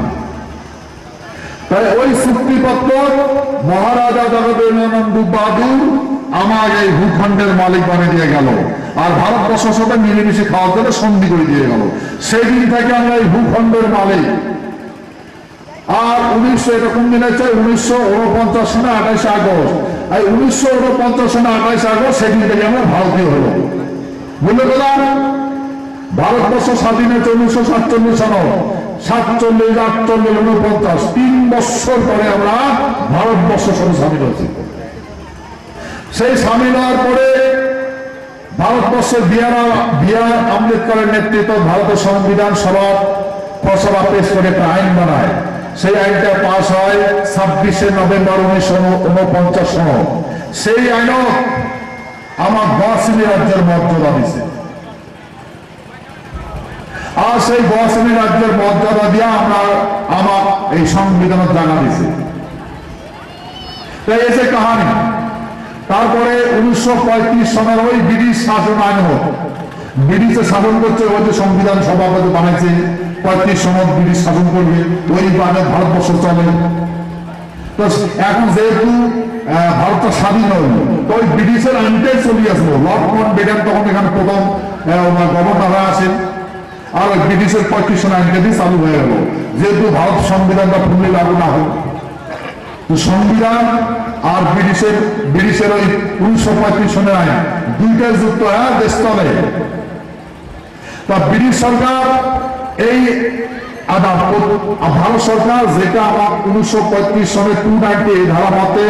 তাই ওই চুক্তিপত্র মহারাজা জগদেন্দ্রনাথ বাহাদুর আমার এই ভূখণ্ডের মালিক বানিয়ে দিয়ে গেল, আর ভারতবর্ষের সাথে মিলেমিশে খাওয়ার জন্য সন্ধি করে দিয়ে গেল। সেই দিন থেকে আমরা এই ভূখণ্ডের মালিক। আর 1900 এরকম দিন হচ্ছে 1949 সালে 28 আগস্ট, এই 1949 সালে 28 আগস্ট সেদিন থেকে আমরা ভারতীয় হলো। বুঝলে গেলাম, ভারতবর্ষ স্বাধীন হয়েছে 1947 সাল, 47, 48, 49, 3 বছর পরে আমরা ভারতবর্ষ সঙ্গে স্বাধীন হয়েছি। সেই স্বাধীন হওয়ার পরে ভারতবর্ষের বিআর আম্বেদকরের নেতৃত্ব ভারতের সংবিধান সভা পেশ করে একটা আইন বানায়। সেই আইনটা পাস হয় 26 নভেম্বর 1949 সন। সেই আইন আমার 10 রাজ্যের মর্যাদা দিছে, আর সেই 10 রাজ্যের মর্যাদা দিয়ে আমরা আমার এই সংবিধানের জায়গা দিছে। তাই এসে কাহানি। তারপরে 1935 সনের ওই ব্রিটিশ শাসন আইন ব্রিটিশে শাসন করছে, ওই যে সংবিধান সভা বানাইছে 35 সনদ ব্রিটিশ শাসন করবে, ওই মানে ভারতবর্ষ চলে। তো এখন যেহেতু ভারতটা স্বাধীন হল, তো ওই ব্রিটিশের আইনটাই চলে আসলো। লর্ড মাউন্টব্যাটেন তখন এখানে প্রথম গভর্নর হয়ে আসেন, আর ওই ব্রিটিশের 35 সন আইনটা দিয়ে চালু হয়ে গেল, যেহেতু ভারত সংবিধানটা পুনরায় লাগু না হয়। তো সংবিধান আর ব্রিটিশের ওই 1935 সনের আইন দুইটাই যুক্ত হয়ে দেশ চলে। তা ব্রিটিশ সরকার এই ভারত সরকার যেটা আমার 1935 সনে 290 ধারা মতে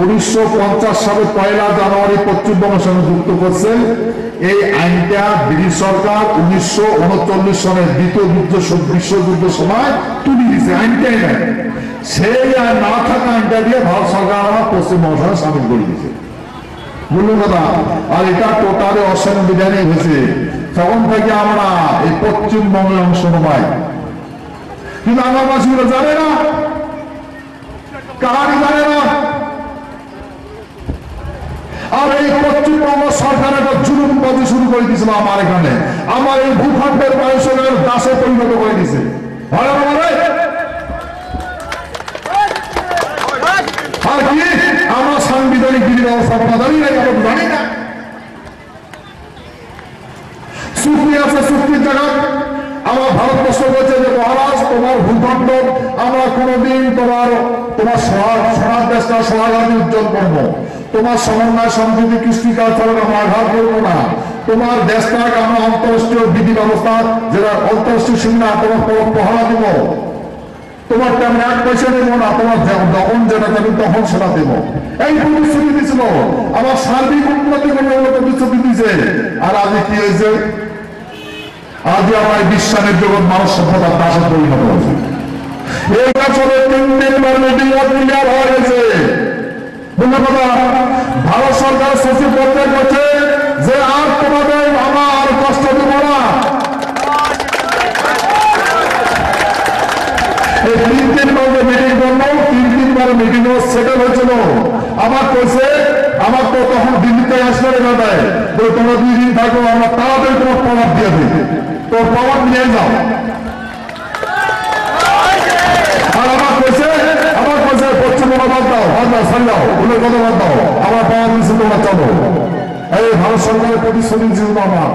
1950 সালে 1 জানুয়ারি পশ্চিমবঙ্গের সঙ্গে যুক্ত করছে। এই আইনটা ব্রিটিশ সরকার 1939 সনের দ্বিতীয় বিশ্বযুদ্ধের সময় তুলে দিয়েছে, আইনটাই নাই। সেই আইন না থাকা আইনটা দিয়ে ভারত সরকার আমার পশ্চিমবঙ্গ সঙ্গে সামিল করে দিয়েছে, বুঝলেন কথা। আর এটা টোটালি অসাংবিধানিক হয়েছে। তখন থেকে আমরা এই পশ্চিমবঙ্গের অংশ নয়, কিন্তু আমার বাসীগুলো জানে না, কাহারি জানে না। আর এই পশ্চিমবঙ্গ সরকার একটা জুলুমবাজি শুরু করে দিয়েছিল আমার এখানে, আমার এই ভূখণ্ডের মানুষের দাসে পরিণত করে দিয়েছে। আর কি আমরা সাংবিধানিক বিধি ব্যবস্থা জানি না, জানি না। চুক্তি আছে, চুক্তির জায়গা আমার ভারতবর্ষ বলছে যে মহারাজ তোমার ভূখণ্ড আমরা কোনোদিন তোমার সোনার দেশটা সোহাগাদি উজ্জ্বল করবো, তোমার সমন্বয় সংস্কৃতি কৃষ্টি কালচারের আমরা আঘাত করবো না, তোমার দেশটাকে আমরা অন্তরাষ্ট্রীয় বিধি ব্যবস্থা যেটা অন্তরাষ্ট্রীয় সীমা তোমার পহরা দিব, তোমার তেমন 1 পয়সা দেব না, তোমার যখন যেটা দেবে তখন সেটা দেব। এই প্রতিশ্রুতি দিয়েছিল, আমার সার্বিক উন্নতি করবে প্রতিশ্রুতি দিয়েছে। আর আজ কি হয়েছে? আজ আমার বিশ্বাসের জগৎ মানুষ সভ্যতার দাসে পরিণত হয়েছে। এই বছরে 3 মিটিং ক্লিয়ার হয়ে গেছে। ভারত সরকার সচিব পত্রে করছে যে আর তোমাদের আমার কষ্ট দেব না। এই 3 মিটিং করলো, 3 বারে মিটিং সেটেল হয়েছিল। আমার কইছে, আমার তো তখন দিল্লিতে আসলে দেয় বলে তোমরা 2 দিন থাকো, আমরা তাড়াতাড়ি তোমার পাওয়ার দিয়ে দিই, তো পাওয়ার নিয়ে যাও। আর আমার কইছে পশ্চিমবঙ্গ বাদ দাও, সারি দাও, ওদের কথা বাদ দাও, আমার পাওয়ার দিচ্ছে তোমরা চলো। এই ভারত সরকারের প্রতিশ্রুতি ছিল আমার।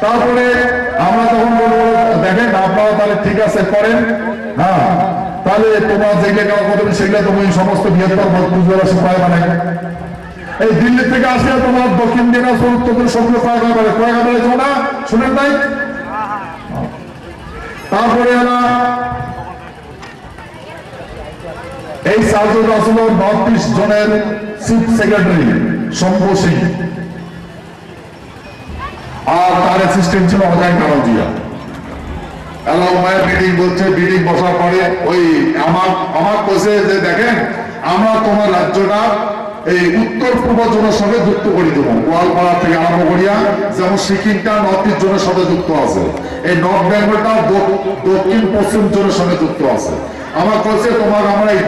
তারপরে আমরা তখন বলবো দেখেন আপনারা তাহলে ঠিক আছে করেন, হ্যাঁ তাহলে তোমার যেগুলো নেওয়া করবে সেগুলো তুমি সমস্ত বৃহত্তর বুঝতে পায় মানে এই দিল্লি থেকে আসলে তোমার দক্ষিণ দিনাজপুর উত্তর সবগুলো কয়েকটা বেড়েছে না, শুনেন তাই। তারপরে এই চারজন আসলে নর্থ ইস্ট জোনের চিফ সেক্রেটারি শম্ভু সিং, আর তার অ্যাসিস্ট্যান্ট ছিল অজয় কারজিয়া। মিটিং বলছে, মিটিং বসার পরে ওই আমার কইছে যে দেখেন আমরা তোমার রাজ্যটা এই উত্তর পূর্ব জোনের সঙ্গে যুক্ত করে দেবো, গোয়ালপাড়া থেকে আরম্ভ করিয়া, যেমন সিকিমটা নর্থ ইস্ট জোনের সাথে যুক্ত আছে, এই নর্থ বেঙ্গলটা দক্ষিণ পশ্চিম জোনের সঙ্গে যুক্ত আছে। আমার কইছে তোমার আমরা এই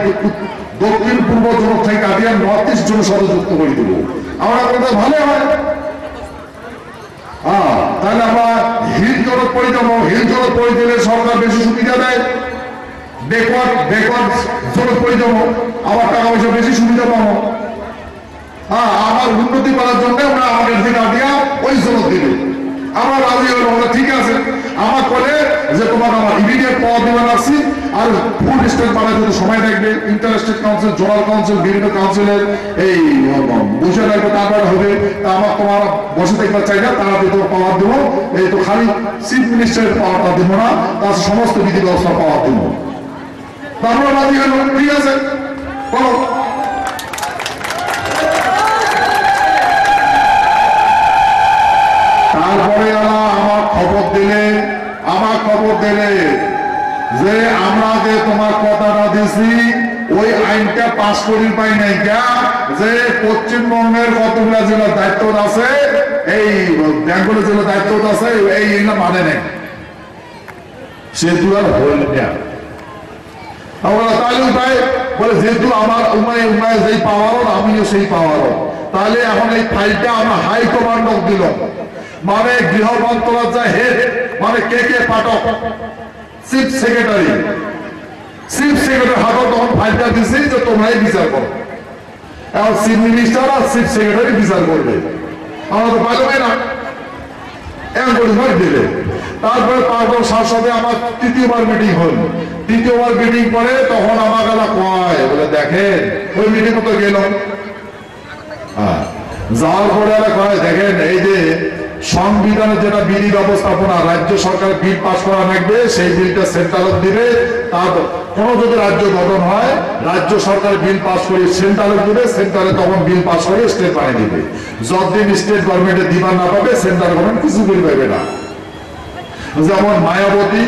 দক্ষিণ পূর্ব জোন থেকে কাটিয়ে নর্থ ইস্ট জোনের সাথে যুক্ত করে দেবো। আমরা কথা ভালো হয়, তাহলে আমরা হিল জোনে পড়ে যাবো, হিল জোনে পড়ে দিলে সরকার বেশি সুবিধা দেয়, বেকওয়ার্ড জোনে পড়ে যাবো, আবার টাকা পয়সা বেশি সুবিধা পাবো। আমার উন্নতি করার জন্য আমরা আমাদের থেকে আটিয়া ওই জোনে দিবে, আমার রাজি হলো, ঠিক আছে। আমার বলে যে তোমার আমার ইমিডিয়েট পাওয়ার দেওয়া লাগছি, আর ফুল স্টেট বানাতে তো সময় লাগবে, inter state council, zonal council, বিভিন্ন কাউন্সিলের এই বসে থাকবে, তারপরে হবে। তা আমার তোমার বসে থাকতে চাই না, তারা তোমার পাওয়ার দেবো, এই তো খালি চিফ মিনিস্টারের পাওয়ারটা দেবো না, তার সমস্ত বিধি ব্যবস্থা পাওয়ার দেবো। তারপরে রাজি হলো, ঠিক আছে বলো। তারপরে আমার খবর দিলে যে আমরা যে তোমার কথাটা দিছি ওই আইনটা পাস করি পাই নাই, যে পশ্চিমবঙ্গের কতগুলা জেলার দায়িত্ব আছে, এই বেঙ্গলের জেলার দায়িত্ব আছে, এই মানে নেই, সেহেতু আর হইল না। তাহলে উপায় বলে যেহেতু আমার উমায় যেই পাওয়ার আমিও সেই পাওয়ার, তাহলে এখন এই ফাইলটা আমরা হাইকমান্ড দিল, মানে গৃহ মন্ত্রণালয় হেড মানে কে পাঠক চিফ সেক্রেটারি হাতে তখন ফাইলটা দিছে যে তোমরাই বিচার করো। এখন চিফ মিনিস্টার আর চিফ সেক্রেটারি বিচার করবে, আমরা তো পারবে না, এমন করে ভোট দিলে। তারপরে 5 সাংসদে আমার তৃতীয়বার মিটিং হল, তৃতীয়বার মিটিং করে তখন আমার গেলা কয় বলে দেখেন ওই মিটিং তো গেল, যাওয়ার পরে কয় দেখেন এই যে সংবিধানের যেটা বিধি ব্যবস্থাপনা রাজ্য সরকারের বিল পাস করা লাগবে, সেই বিলটা সেন্ট্রাল দিবে। তার কোন যদি রাজ্য গঠন হয় রাজ্য সরকার বিল পাস করে সেন্ট্রালে দিবে, সেন্ট্রালে তখন বিল পাস করে স্টেট বানিয়ে দিবে। যতদিন স্টেট গভর্নমেন্টে দিবার না পাবে সেন্ট্রাল গভর্নমেন্ট কিছু বিল পাবে না। যেমন মায়াবতী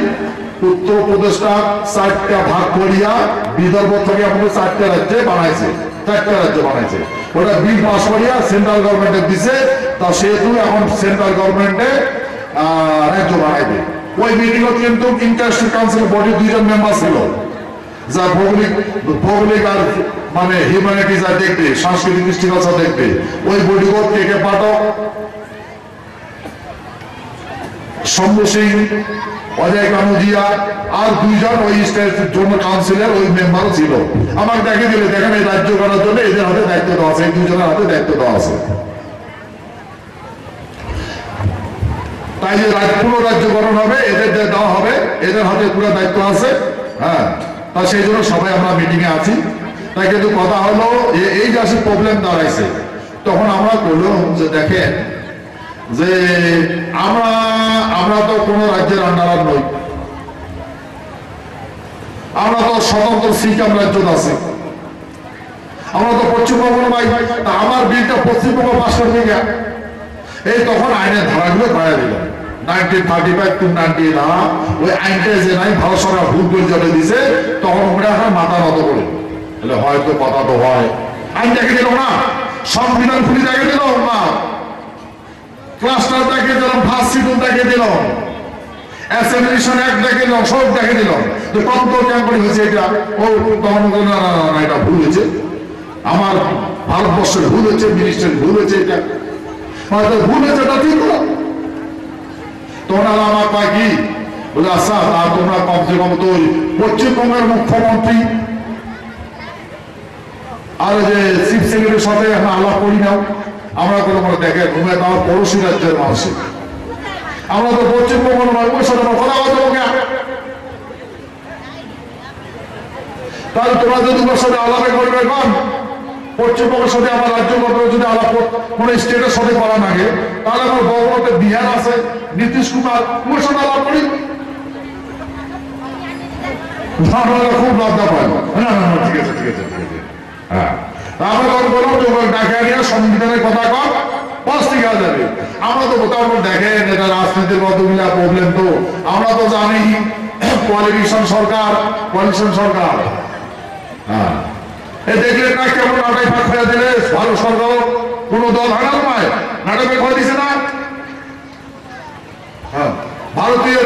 উত্তরপ্রদেশটা 4টা ভাগ করিয়া বিদর্ভ থেকে আমাদের 4টা রাজ্যে বানাইছে, 4টা রাজ্য বানাইছে। ওটা বিল পাস করিয়া সেন্ট্রাল গভর্নমেন্টে দিছে, তা সেহেতু এখন সেন্ট্রাল গভর্নমেন্টে রাজ্য বানাইবে। ওই মিটিংও কিন্তু ইন্টারন্যাশনাল কাউন্সিল বডি 2 জন মেম্বার ছিল, যা ভৌগোলিক আর মানে হিউম্যানিটিজ আর দেখবে, সাংস্কৃতিক দৃষ্টিকোণ দেখবে। ওই বডিও কে পাঠক, শম্ভু সিং, অজয় কানুজিয়া আর 2 জন ওই স্টেটের জন্য কাউন্সিলের ওই মেম্বারও ছিল। আমাকে দেখে দিলে দেখেন এই রাজ্য করার জন্য এদের হাতে দায়িত্ব দেওয়া আছে, এই 2 জনের হাতে দায়িত্ব দেওয়া আছে। তাই যে পুরো রাজ্য গঠন হবে এদের দেওয়া হবে, এদের হাতে পুরো দায়িত্ব আছে। হ্যাঁ, তা সেই জন্য সবাই আমরা মিটিং এ আছি। তাই কিন্তু কথা হলো এই যে আসলে প্রবলেম দাঁড়াইছে, তখন আমরা বললাম যে দেখেন যে আমরা তো কোন রাজ্যের আন্ডার নই, আমরা তো স্বতন্ত্র সিকিম রাজ্য আছে, আমরা তো পশ্চিমবঙ্গ নয়। আমার বিলটা পশ্চিমবঙ্গ পাশ করে দিয়ে এই তখন আইনের ধারাগুলো বাড়িয়ে দিল 1935 to 19 ওই আইনটা যে নাই ভারত সরকার ভুল করে জলে দিছে, তখন ওটা এখন মাথা নত করে হয়তো কথা তো হয়। আইন দেখে দিল না, সংবিধান খুলি দেখে দিল না, ক্লাস্টার দেখে দিলাম, ফার্স্ট শিডিউল দেখে দিলাম, অ্যাসেম্বলিশন অ্যাক্ট দেখে দিলাম, সব দেখে দিলাম। তো কত কেমন হয়েছে এটা? ও তখন না না না এটা ভুল হয়েছে, আমার ভারতবর্ষের ভুল হয়েছে, মিনিস্টারের ভুল হয়েছে, এটা হয়তো ভুল হয়েছে, এটা ঠিক হলো। তখন আমার কয় কি বলে আচ্ছা তা তোমরা কমসে কম তো পশ্চিমবঙ্গের মুখ্যমন্ত্রী আর যে চিফ সেক্রেটারির সাথে এখন আলাপ করি নাও। আমরা কোনো মনে দেখেন ঘুমে তাও পড়োশী রাজ্যের মানুষের, আমরা তো পশ্চিমবঙ্গ নয়, ওই সাথে কথা বলতে তাহলে তোমরা যদি ওর সাথে আলাপে করবে কন পশ্চিমবঙ্গের সাথে আমার রাজ্য গঠনের যদি আলাপ কোন স্টেটের সাথে করা লাগে, তাহলে আমার বড় বিহার আছে, নীতিশ কুমার, ওর সাথে আলাপ করি, খুব লজ্জা পাই। না না না ঠিক আছে ঠিক আছে ঠিক আছে। হ্যাঁ, আমরা তখন বললাম যে ডাকে নিয়ে সংবিধানের কথা কর, পাস ঠিক হয়ে যাবে। আমরা তো কোথাও দেখেন এটা রাজনীতির কতগুলা প্রবলেম, তো আমরা তো জানি কোয়ালিশন সরকার, হ্যাঁ এই দেখলে না কেমন নাটাই ফাঁক হয়ে দিলে, ভালো সরকার কোন দল হারাল নয়, নাটকে করে দিছে না। হ্যাঁ, ভারতীয়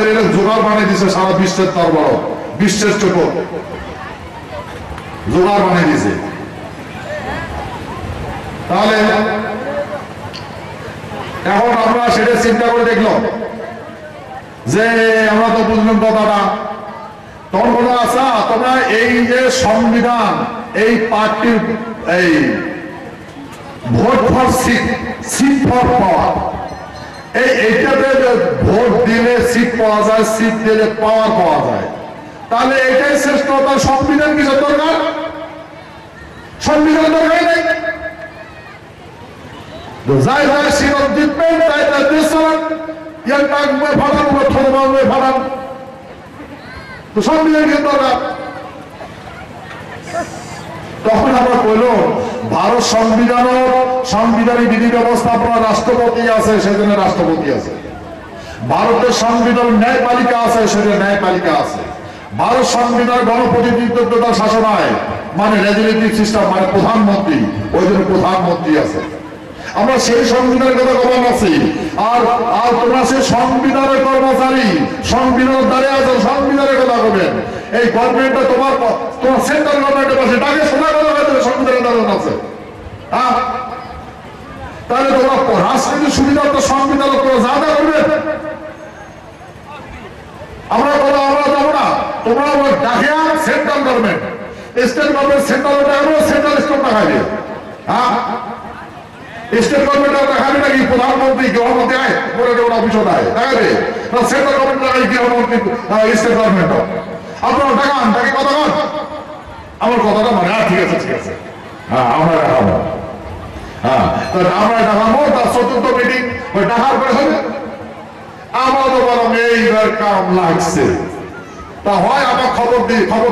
রেল জোগাড় বানিয়ে দিছে সারা বিশ্বের দরবার, বিশ্বের চোখ জোগাড় বানিয়ে দিছে। তাহলে এখন আমরা সেটা চিন্তা করে দেখলাম যে আমরা তো বুঝলাম কথাটা। তখন বলে আচ্ছা তোমরা এই যে সংবিধান, এই পার্টির এই vote for seat for power, এইটাতে ভোট দিলে সিট পাওয়া যায়, সিট দিলে পাওয়ার পাওয়া যায়, তাহলে এটাই শ্রেষ্ঠ। তার সংবিধান কিসের দরকার? সংবিধান দরকার নেই। যাই হয় সিরত জিতবেন, তাই তার দেশ চালান, ইয়ার টাক ফাটান, ফাটান, তো সংবিধান কি দরকার? তখন আমরা কইল ভারত সাংবিধানিক বিধি ব্যবস্থাপনা রাষ্ট্রপতি আছে, সেজন্য রাষ্ট্রপতি আছে। ভারতের সংবিধান ন্যায়পালিকা আছে, সেজন্য ন্যায়পালিকা আছে। ভারত সংবিধান গণপ্রতিনিধিত্বতার শাসন হয়, মানে লেজিসলেটিভ সিস্টেম, মানে প্রধানমন্ত্রী, ওই জন্য প্রধানমন্ত্রী আছে। আমরা সেই সংবিধানের কথা কমান আছি, আর তোমরা সেই সংবিধানের কর্মচারী, সংবিধানের দ্বারে আছে, সংবিধানের কথা বলবেন। এই গভর্নমেন্টটা তোমার সেন্ট্রাল গভর্নমেন্টের পাশে তাকে শোনা কথা সংবিধানের দ্বারা আছে। তাহলে তোমরা রাজনীতির সুবিধা তো সংবিধান যা যা করবে আমরা যাবো না। তোমরা ডাকিয়া central government, state government central central state দেখাবে। স্টেট গভর্নমেন্ট দেখাবে নাকি প্রধানমন্ত্রী গৃহমন্ত্রী আয় বলে অফিসও দেয় দেখাবে, সেন্ট্রাল গভর্নমেন্ট দেখায় গৃহমন্ত্রী স্টেট গভর্নমেন্ট। আপনারা দেখান, তাকে কথা কন, আমার কথাটা মানে ঠিক আছে ঠিক আছে, আমরা দেখাবো, আমরা দেখাবো। তার চতুর্থ মিটিং ওই দেখার পরে হবে। আমরা তো বরং এইবার কাম লাগছে, তা হয় আমার খবর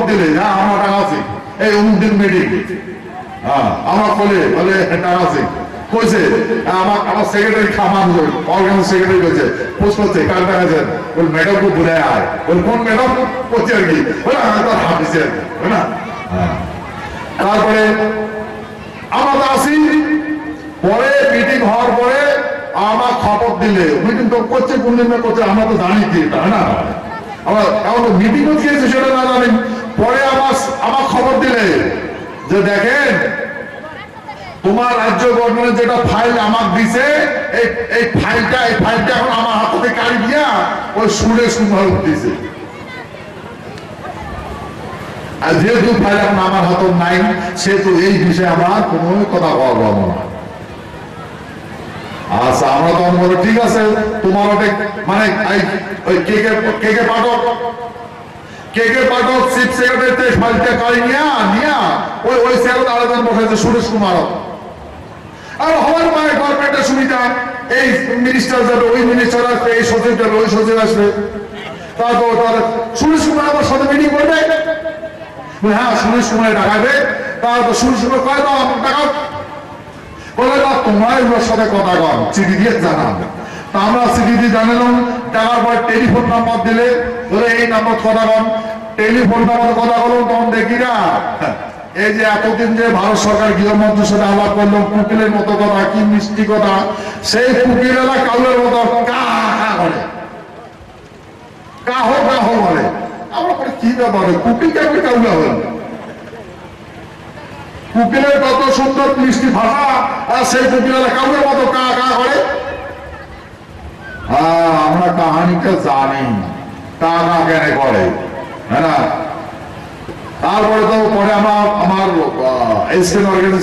দিলে আমরা টাকা আছি, এই অমুক দিন মিটিং, আমার বলে টাকা আছে কইছে, আমার সেক্রেটারি খামান অর্গান সেক্রেটারি কইছে, পোস্ট করছে কার টাকা আছেন, ওই ম্যাডাম কো বুঝায় আয়, ওই কোন ম্যাডাম করছে আর কি, তার হাফিসে আর কি না। তারপরে আমরা আসি, পরে মিটিং হওয়ার পরে আমার খবর দিলে, মিটিং তো করছে কোন দিন করছে আমরা তো জানি কি এটা না, আমার এখন মিটিংও খেয়েছে সেটা না জানি। পরে আমার খবর দিলে যে দেখেন তোমার রাজ্য গভর্নমেন্ট যেটা ফাইল আমাকে দিছে, এই ফাইলটা এখন আমার হাত থেকে কাড়ি দিয়া ওই সুরে সুন্দর দিছে। আর যেহেতু ফাইল এখন আমার হাত নাই, সেহেতু এই বিষয়ে আমার কোনো কথা বলবো না। আচ্ছা, আমরা তো বলো ঠিক আছে, তোমার ওটা মানে কে পাঠক চিফ সেক্রেটারি ফাইলটা কাড়ি নিয়া ওই স্যার আলাদা বসাইছে সুরেশ কুমার। আর হওয়ার পরে গভর্নমেন্টের সুবিধা, এই মিনিস্টার যাবে, ওই মিনিস্টার আসবে, এই সচিব যাবে, ওই সচিব আসবে। তারপর সুরেশ কুমার আমার সাথে মিটিং করবে, হ্যাঁ সুরেশ কুমার ডাকাবে। তারপর সুরেশ কুমার কয় দাও আমার টাকা, বলে না তোমার ওর সাথে কথা কন, চিঠি দিয়ে জানান। তা আমরা চিঠি দিয়ে জানালাম, টাকার পর টেলিফোন নাম্বার দিলে, বলে এই নাম্বার কথা কন, টেলিফোন নাম্বার কথা বলুন। তখন দেখি না এই যে এতদিন যে ভারত সরকার গৃহমন্ত্রীর সাথে আলাপ করলো, কুকিলের মতো কথা, কি মিষ্টি কথা, সেই কুকিলেরা কাউলের মতো কা করে, কাহ বলে। আমরা কি ব্যাপারে কুকিল কাউকে কাউলে হল, কুকিলের কত সুন্দর মিষ্টি ভাষা, আর সেই কুকিলেরা কাউলের মতো কা করে। আমরা কাহানিটা জানি, কা কেন করে, হ্যাঁ না। তারপরে তো পরে আমার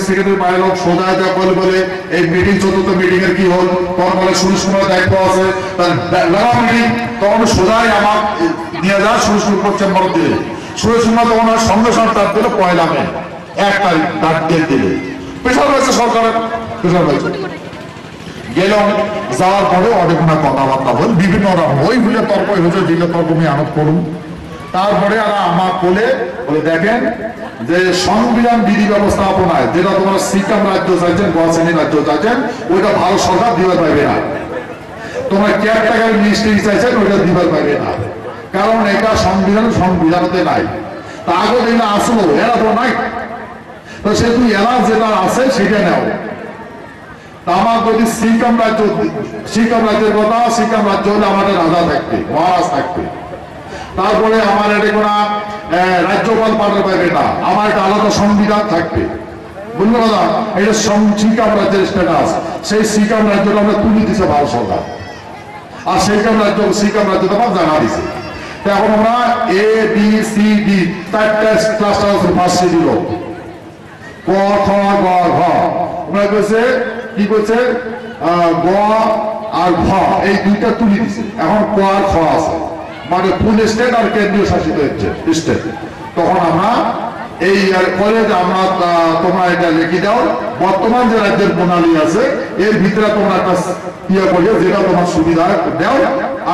সেক্রেটারি বাইরে লোক সোজা বলে এই মিটিং, চতুর্থ মিটিং এর কি হল, তখন বলে সুরেশ কুমার দায়িত্ব আছে, মিটিং তখন সোজাই আমার নিয়ে যায় সুরেশ কুমার চেম্বার দিলে। সুরেশ কুমার তখন সঙ্গে সঙ্গে তার দিলে 1 মে 1 তারিখ তার ডেট দিলে। প্রেশার রয়েছে সরকারের, প্রেশার রয়েছে। গেলাম, যাওয়ার পরে অনেক কথাবার্তা হল, বিভিন্ন রকম ওই ভুলে তর্ক হয়েছে, যেগুলো তর্ক আমি আনত করুন। তারপরে আমার বলে দেখেন যে সংবিধান বিধি ব্যবস্থাপনায় যেটা তোমরা সিকিম রাজ্য চাইছেন, গোয়াশ্রেণী রাজ্য চাইছেন, ওইটা ভারত সরকার দিবার পাইবে না। তোমরা কেয়ারটেকার মিনিস্ট্রি চাইছেন, ওইটা দিবার পাইবে না, কারণ এটা সংবিধানতে নাই। তা আগে যেটা আসলো এরা তো নাই, তো সেহেতু এরা যেটা আছে সেটা নেও। তা আমার যদি সিকিম রাজ্যের কথা, সিকিম রাজ্য হলে আমাদের রাজা থাকবে, মহারাজ থাকবে। তারপরে আমার এটা কোন রাজ্যপাল পাঠাতে পারবে না, আমার একটা আলাদা সংবিধান থাকবে, বুঝলো দাদা। এটা সিকিম রাজ্যের স্ট্যাটাস, সেই সিকিম রাজ্যটা আমরা তুলে দিছে ভারত সরকার, আর সিকিম রাজ্য তোমার জানা দিছে। এখন আমরা ABCD 4টা ক্লাস্টার আছে, ফার্স্ট শিডিউল ক খ গ ঘ, আমরা কইছে কি কইছে গ আর ঘ, এই দুইটা তুলে দিছে। এখন ক আর খ আছে, মানে ফুল স্টেট আর কেন্দ্রীয় শাসিত স্টেট। তখন আমরা এই কলেজ আমরা তোমরা এটা লিখে দাও, বর্তমান যে রাজ্যের প্রণালী আছে এর ভিতরে তোমরা একটা ইয়ে করিয়া যেটা তোমার সুবিধা দাও।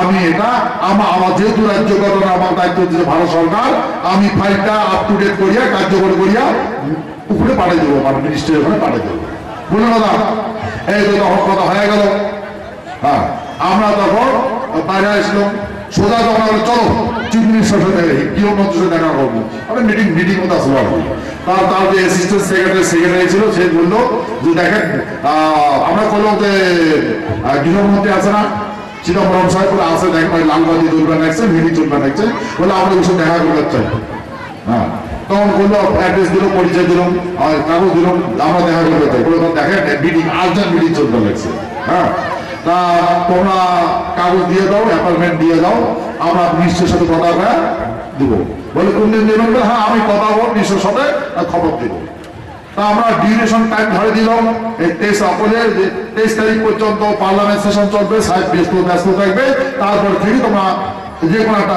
আমি এটা আমার যেহেতু রাজ্য গঠন আমার দায়িত্ব হচ্ছে ভারত সরকার, আমি ফাইলটা আপ টু ডেট করিয়া কার্যকরী করিয়া উপরে পাঠিয়ে দেবো, মানে মিনিস্ট্রির ওখানে পাঠিয়ে দেবো, বুঝলো না। এই তো তখন কথা হয়ে গেল। হ্যাঁ, আমরা তখন বাইরে আসলাম, সোজা তখন চলো চিফ মিনিস্টার সাথে গৃহমন্ত্রীর সাথে দেখা করবো, আমি মিটিং মতো আসবো আর কি। তার যে অ্যাসিস্ট্যান্ট সেক্রেটারি ছিল সে বললো যে দেখেন আমরা বললাম যে গৃহমন্ত্রী আছে না চিদম্বরম সাহেব আছে, দেখেন লালবাতি চলবে লাগছে, মিটিং চলবে লাগছে, বলে আমরা ওর সাথে দেখা করতে চাই। হ্যাঁ, তখন বললো অ্যাড্রেস দিল, পরিচয় দিলাম, আর কাগজ দিলাম, আমরা দেখা করতে দেখেন মিটিং আর্জেন্ট মিটিং চলতে লাগছে। হ্যাঁ, তা তোমরা কাগজ দিয়ে দাও, অ্যাপয়েন্টমেন্ট দিয়ে দাও, আমরা মিনিস্টারের সাথে কথা দিব। বলে কোন দিন দেবেন? হ্যাঁ, আমি কথা বল মিনিস্টারের সাথে, খবর দিব। তা আমরা ডিউরেশন টাইম ধরে দিলাম, এই 23 তারিখ পর্যন্ত পার্লামেন্ট সেশন চলবে, সাহেব ব্যস্ত থাকবে, তারপর থেকে তোমরা যে কোনো একটা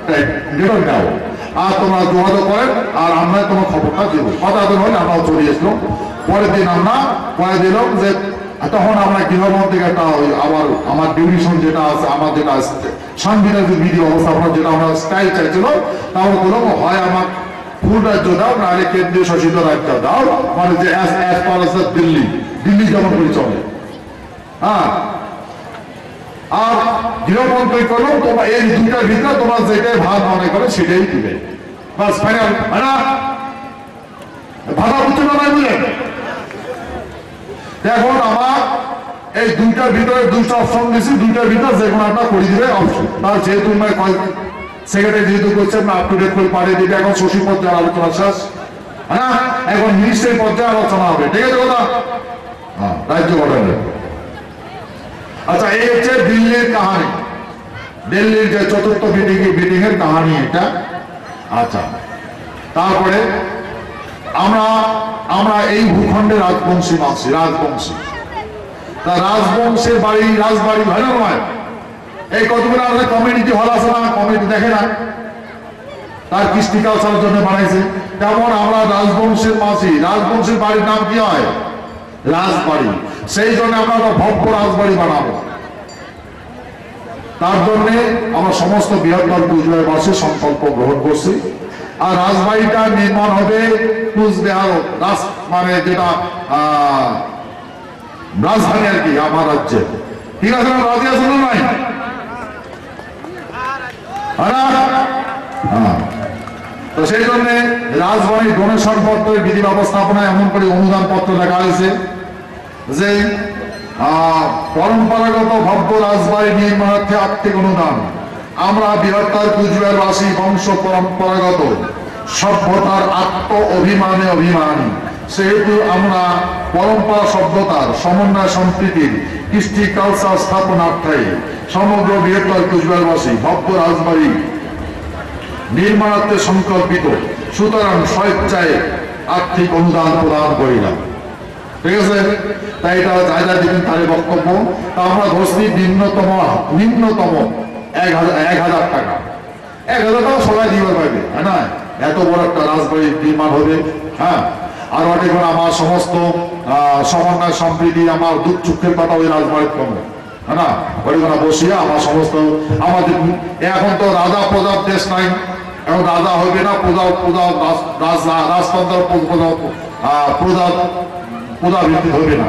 ডেট দাও, আর তোমরা যোগাযোগ করেন, আর আমরা তোমার খবরটা দেব। কথা দিন হলে আমরাও চলে এসলাম। পরের দিন আমরা পরে দিলাম যে তখন আমরা গৃহমন্ত্রী থেকে একটা আবার আমার ডিউরেশন যেটা আছে, আমার যেটা সাংবিধানিক যে বিধি ব্যবস্থাপনা যেটা আমরা স্টাইল চাইছিল, তাহলে বললাম হয় আমার ফুল রাজ্য দাও, নাহলে কেন্দ্রীয় শাসিত রাজ্য দাও, মানে যে দিল্লি যেমন করে চলে। হ্যাঁ, আর গৃহমন্ত্রী করলো তোমার এই দুইটার ভিতরে তোমার যেটাই ভাগ মনে করে সেটাই দিবে, বাস ফাইনাল। ভাড়া বুঝতে না বুঝলেন? এখন আমার এই দুইটার ভিতরে দুইটা অপশন দিচ্ছি, দুইটার ভিতরে যে কোনো একটা করে দিবে অপশন। তার যেহেতু সেক্রেটারি যেহেতু করছেন না, আপ টু ডেট করে পাঠিয়ে দিবে। এখন সচিব পর্যায়ে আলোচনা শেষ, হ্যাঁ, এখন মিনিস্ট্রি পর্যায়ে আলোচনা হবে। ঠিক আছে কথা? হ্যাঁ, রাজ্য গঠনের। আচ্ছা, এই হচ্ছে দিল্লির কাহানি, দিল্লির যে চতুর্থ মিটিং এর কাহানি এটা। আচ্ছা, তারপরে আমরা এই ভূখণ্ডের রাজবংশী মানছি, রাজবংশী। তা রাজবংশের রাজবাড়ি হয় না নয়? এই কতগুলো আমাদের কমিউনিটি হল আছে না, কমিউনিটি দেখে না, তার কৃষ্টি কালচারের জন্য বানাইছে। তেমন আমরা রাজবংশের মাছি, রাজবংশের বাড়ির নাম কি হয়? রাজবাড়ি। সেই জন্য আমরা ভব্য রাজবাড়ি বানাবো। তার জন্য আমরা সমস্ত বৃহত্তর কুচবিহারবাসী সংকল্প গ্রহণ করছি। আর রাজবাড়িটা নির্মাণ হবে কুচবিহার মানে যেটা রাজধানী আর কি আমার রাজ্যে। ঠিক আছে না? রাজি আছে না নাই? তো সেই জন্য রাজবাড়ির ডোনেশন পত্রের বিধি ব্যবস্থাপনায় এমন করে অনুদান পত্র লেখা হয়েছে যে পরম্পরাগত ভব্য রাজবাড়ি নির্মাণার্থে আর্থিক অনুদান। আমরা বৃহত্তর কুচবিহারবাসী বংশ পরম্পরাগত সভ্যতার আত্ম অভিমানে অভিমানী, সেহেতু আমরা পরম্পরা সভ্যতার সমন্বয় সম্প্রীতির কৃষ্টি কালচার স্থাপনার্থে সমগ্র বৃহত্তর কুচবিহারবাসী ভব্য রাজবাড়ি নির্মাণার্থে সংকল্পিত। সুতরাং স্বেচ্ছায় আর্থিক অনুদান প্রদান করিলাম। ঠিক আছে? তাই এটা যা দিবেন তার বক্তব্য। তা আমরা ধরছি নিম্নতম 1,000 টাকা। 1,000 টাকা সবাই দিতে পারবে, হ্যাঁ না? এত বড় একটা রাজবাড়ি নির্মাণ হবে। হ্যাঁ, আর অনেক আমার সমস্ত সমন্বয় সম্প্রীতি, আমার দুঃখ চুক্ষের কথা ওই রাজবাড়ির কমে, হ্যাঁ না? ওইখানে বসিয়া আমার সমস্ত আমাদের এখন তো রাজা প্রজার দেশ নাই, এখন রাজা হবে না, রাজতন্ত্র প্রজা ভিত্তিক হবে না,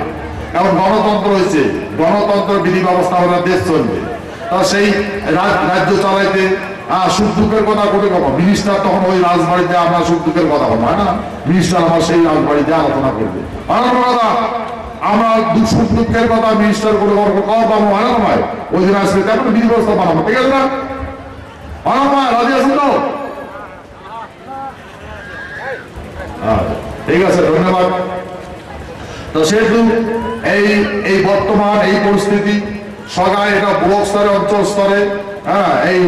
এখন গণতন্ত্র হয়েছে, গণতন্ত্র বিধি ব্যবস্থাপনার দেশ চলবে। তা সেই রাজ্য চালাইতে সুখ দুঃখের কথা করে কখন মিনিস্টার তখন ওই রাজবাড়িতে আমরা সুখ দুঃখের কথা বলবো, হয় না? মিনিস্টার আমার সেই রাজবাড়িতে আলোচনা করবে, কথা আমরা সুখ দুঃখের কথা মিনিস্টার করে কথা পাবো, হয় না? নয় ওই দিন আসবে তেমন বিধি ব্যবস্থা বানাবো। ঠিক আছে না? রাজি আছেন তো? ঠিক আছে, ধন্যবাদ। তো সেহেতু এই বর্তমান এই পরিস্থিতি সবাই এটা ব্লক স্তরে, অঞ্চল স্তরে, হ্যাঁ, এই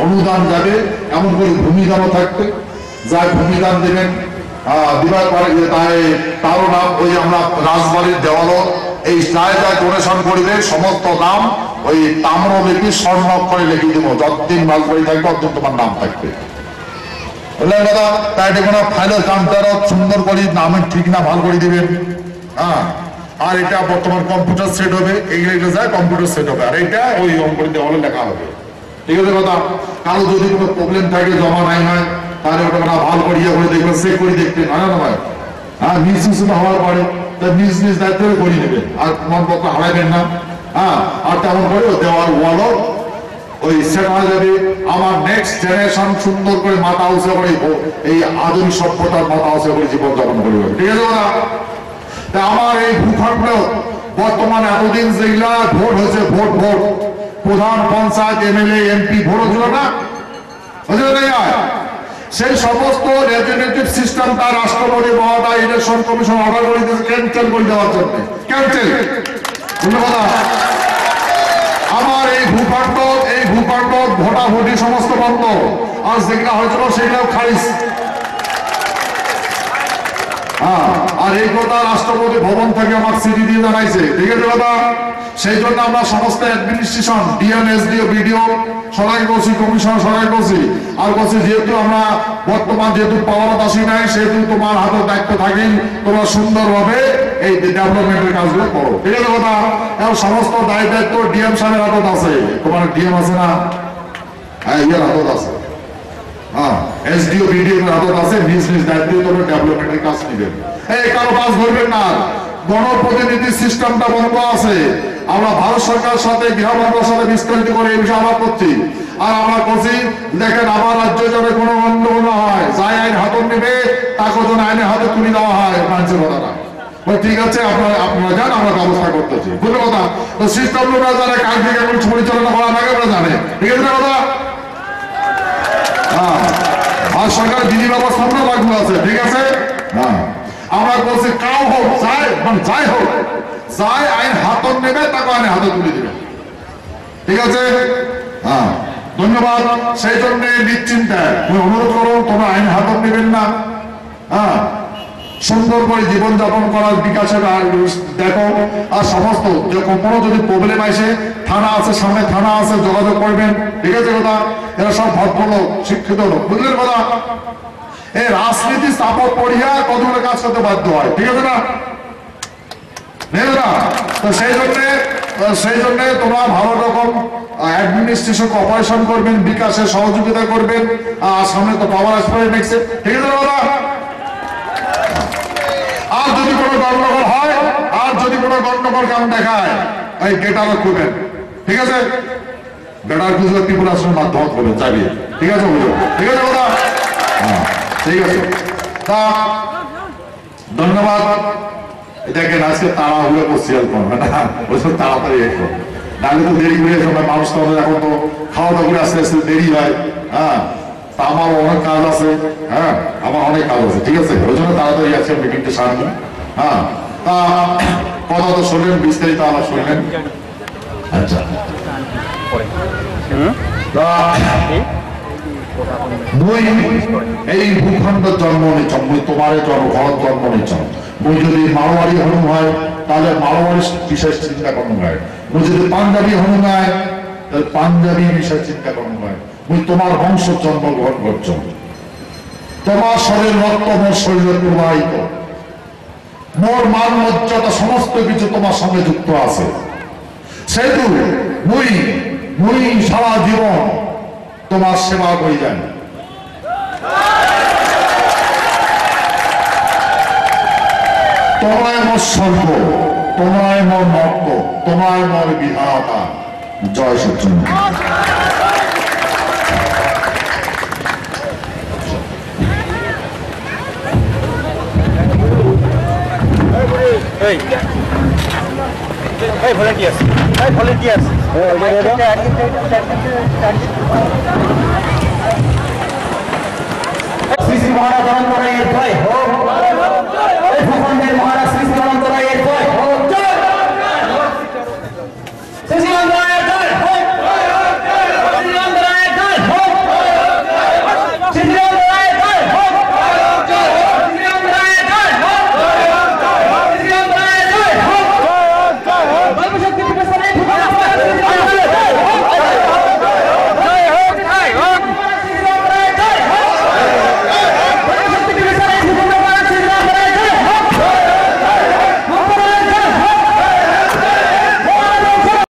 অনুদান যাবে, এমন করে ভূমিদানও থাকবে। যা ভূমিদান দেবেন দিবার পরে তারও নাম ওই আমরা রাজবাড়ির দেওয়ালও এই যা ডোনেশন করবে সমস্ত নাম ওই তাম্র লিপি স্বর্ণ অক্ষরে লিখে দেবো। যতদিন রাজবাড়ি থাকবে ততদিন তোমার নাম থাকবে। বললেন দাদা, তাই কোনো ফাইলের কাউন্টারও সুন্দর করে নামের ঠিক না ভালো করে দিবেন। হ্যাঁ, আর এটা বর্তমান কম্পিউটার সেট হবে, এইগুলো যায় কম্পিউটার সেট হবে, আর এটা ওই অঙ্করে দেওয়ালে লেখা হবে। ঠিক আছে কথা? কারো যদি কোনো প্রবলেম থাকে, জমা নাই হয়, তাহলে ওটা ভালো করে ইয়ে করে দেখবেন, চেক করে দেখবেন, হয় না ভাই? হ্যাঁ, মিস হওয়ার পরে নিজ দায়িত্ব করে নেবেন, আর প্রমাণপত্র হারাইবেন না। হ্যাঁ, আর তেমন করে দেওয়ার ওয়ালও ওই সেট হয়ে যাবে। আমার নেক্সট জেনারেশন সুন্দর করে মাথা উঁচে করে এই আধুনিক সভ্যতার মাথা উঁচে করে জীবনযাপন করবে। ঠিক আছে কথা? তা আমার এই ভূখণ্ড বর্তমানে এতদিন যেগুলা ভোট হয়েছে, ভোট প্রধান, পঞ্চায়েত, MLA, MP ভোট হচ্ছিল না? বুঝলেন না? সেই সমস্ত রেজুলেটিভ সিস্টেম তার রাষ্ট্রপতি মহোদয় ইলেকশন কমিশন অর্ডার করে দিয়েছে ক্যান্সেল করে দেওয়ার জন্য। ক্যান্সেল। আমার এই ভূখণ্ড ভোটাভুটি সমস্ত বন্ধ। আজ যেটা হয়েছিল সেটাও খারিজ। আর এই কথা রাষ্ট্রপতি ভবন থেকে আমার চিঠি দিয়ে জানাইছে, ঠিক আছে দাদা? সেই জন্য আমরা সমস্ত অ্যাডমিনিস্ট্রেশন, ডিএম, এসডিও, বিডিও সবাই বলছি, কমিশন সবাই বলছি, আর বলছি যেহেতু আমরা বর্তমান যেহেতু পাওয়ার আসি নাই, সেহেতু তোমার হাতে দায়িত্ব থাকেই, তোমরা সুন্দরভাবে এই ডেভেলপমেন্টের কাজগুলো করো, ঠিক আছে কথা? এবং সমস্ত দায়িত্ব ডিএম সাহেবের হাতত আছে। তোমার ডিএম আছে না? হ্যাঁ, ইয়ের হাতত আছে। এসডিও, বিডিও এর হাতত আছে। নিজ নিজ দায়িত্ব তোমরা ডেভেলপমেন্টের কাজ নিবেন। এই কারো কাজ ধরবেন না। গণপ্রতিনিধি সিস্টেমটা বন্ধ আছে। আমরা ভারত সরকারের সাথে, গৃহমন্ত্রীর সাথে বিস্তারিত করে এই বিষয়ে আলাপ করছি। আর আমরা করছি, দেখেন আমার রাজ্য যাবে কোনো গন্ডগোল না হয়, যাই আইন হাতত নেবে তাকে যেন আইনের হাতে তুলে দেওয়া হয় মানুষের কথাটা। ঠিক আছে, আপনারা যান, আমরা ব্যবস্থা করতেছি। বুঝলো কথা? তো সিস্টেম লোকরা যারা কাজকে কেমন পরিচালনা করা লাগে ওরা জানে, ঠিক আছে না কথা? ভারত সরকারের বিধি ব্যবস্থা লাগু আছে, ঠিক আছে? আমরা বলছি কাউ হোক, যাই হোক, যাই আইন হাতত নেবে তাকে আইনের হাতে তুলে দেবে, ঠিক আছে? ধন্যবাদ। সেই জন্য নিশ্চিন্তায় অনুরোধ করো, তোমরা আইন হাতত নেবেন না। সুন্দর করে জীবনযাপন করার বিকাশের দেখো। আর সমস্ত কোনো যদি প্রবলেম আসে, থানা আছে, সামনে থানা আছে, যোগাযোগ করবেন, ঠিক আছে কথা? এরা সব ভদ্রলোক, শিক্ষিত লোক, বুঝলেন কথা? এই রাজনীতি চাপত পড়িয়া কতগুলো কাজ করতে বাধ্য হয়, ঠিক আছে না? তো সেই জন্য তোমরা ভালো রকম অ্যাডমিনিস্ট্রেশন অপারেশন করবেন, বিকাশের সহযোগিতা করবেন। আর সামনে তো পাওয়ার আসবে নেক্সট, ঠিক আছে দাদা? আর যদি কোনো গন্ডগোল হয়, আর যদি কোনো গন্ডগোল কাম দেখায়, এই গেটারও খুলবেন, ঠিক আছে? গেটার খুঁজলে ত্রিপুরাশ্রমের মাধ্যমে করবেন, চাইবে, ঠিক আছে? বুঝলো, ঠিক আছে দাদা? ঠিক আছে। তা ধন্যবাদ। দেখেন আজকে তাড়াহুড়ো করছি, ওইসব তাড়াতাড়ি একটু নাহলে তো দেরি করে মানুষ তো এখন তো খাওয়া দাওয়া করে আস্তে আস্তে দেরি হয়। তা আমার অনেক কাজ আছে, আমার অনেক কাজ আছে, ঠিক আছে? ওই জন্য তাড়াতাড়ি আছে মিটিংটা সারবো। তা কথা তো শুনলেন, বিস্তারিত আলাপ শুনলেন। আচ্ছা, মুই এই ভূখণ্ড জন্ম নিচ্ছম, মুই তোমার ঘর জন্ম নিচ্ছম। মুই যদি মারোয়ারি হনুম হয় তাহলে মারোয়ারি বিশেষ চিন্তা করুন হয়। মুই যদি পাঞ্জাবি হনুম হয় তাহলে পাঞ্জাবি বিশেষ চিন্তা করুন হয়। মুই তোমার বংশ জন্মগ্রহণ করছ, তোমার শরীর রক্ত মোর শরীরে প্রবাহিত, মোর মান মর্যাদা সমস্ত কিছু তোমার সঙ্গে যুক্ত আছে। সেহেতু মুই সারা জীবন তোমার সেবা করে যান। তোমায় মোর স্বর্গ, তোমায় মোর নর্ক, তোমায় মোর বিধাতা। জয় সচিন।
ভলেন্টিয়ার্স শ্রী শ্রী মহারাজ ভূখণ্ডের মহারাজ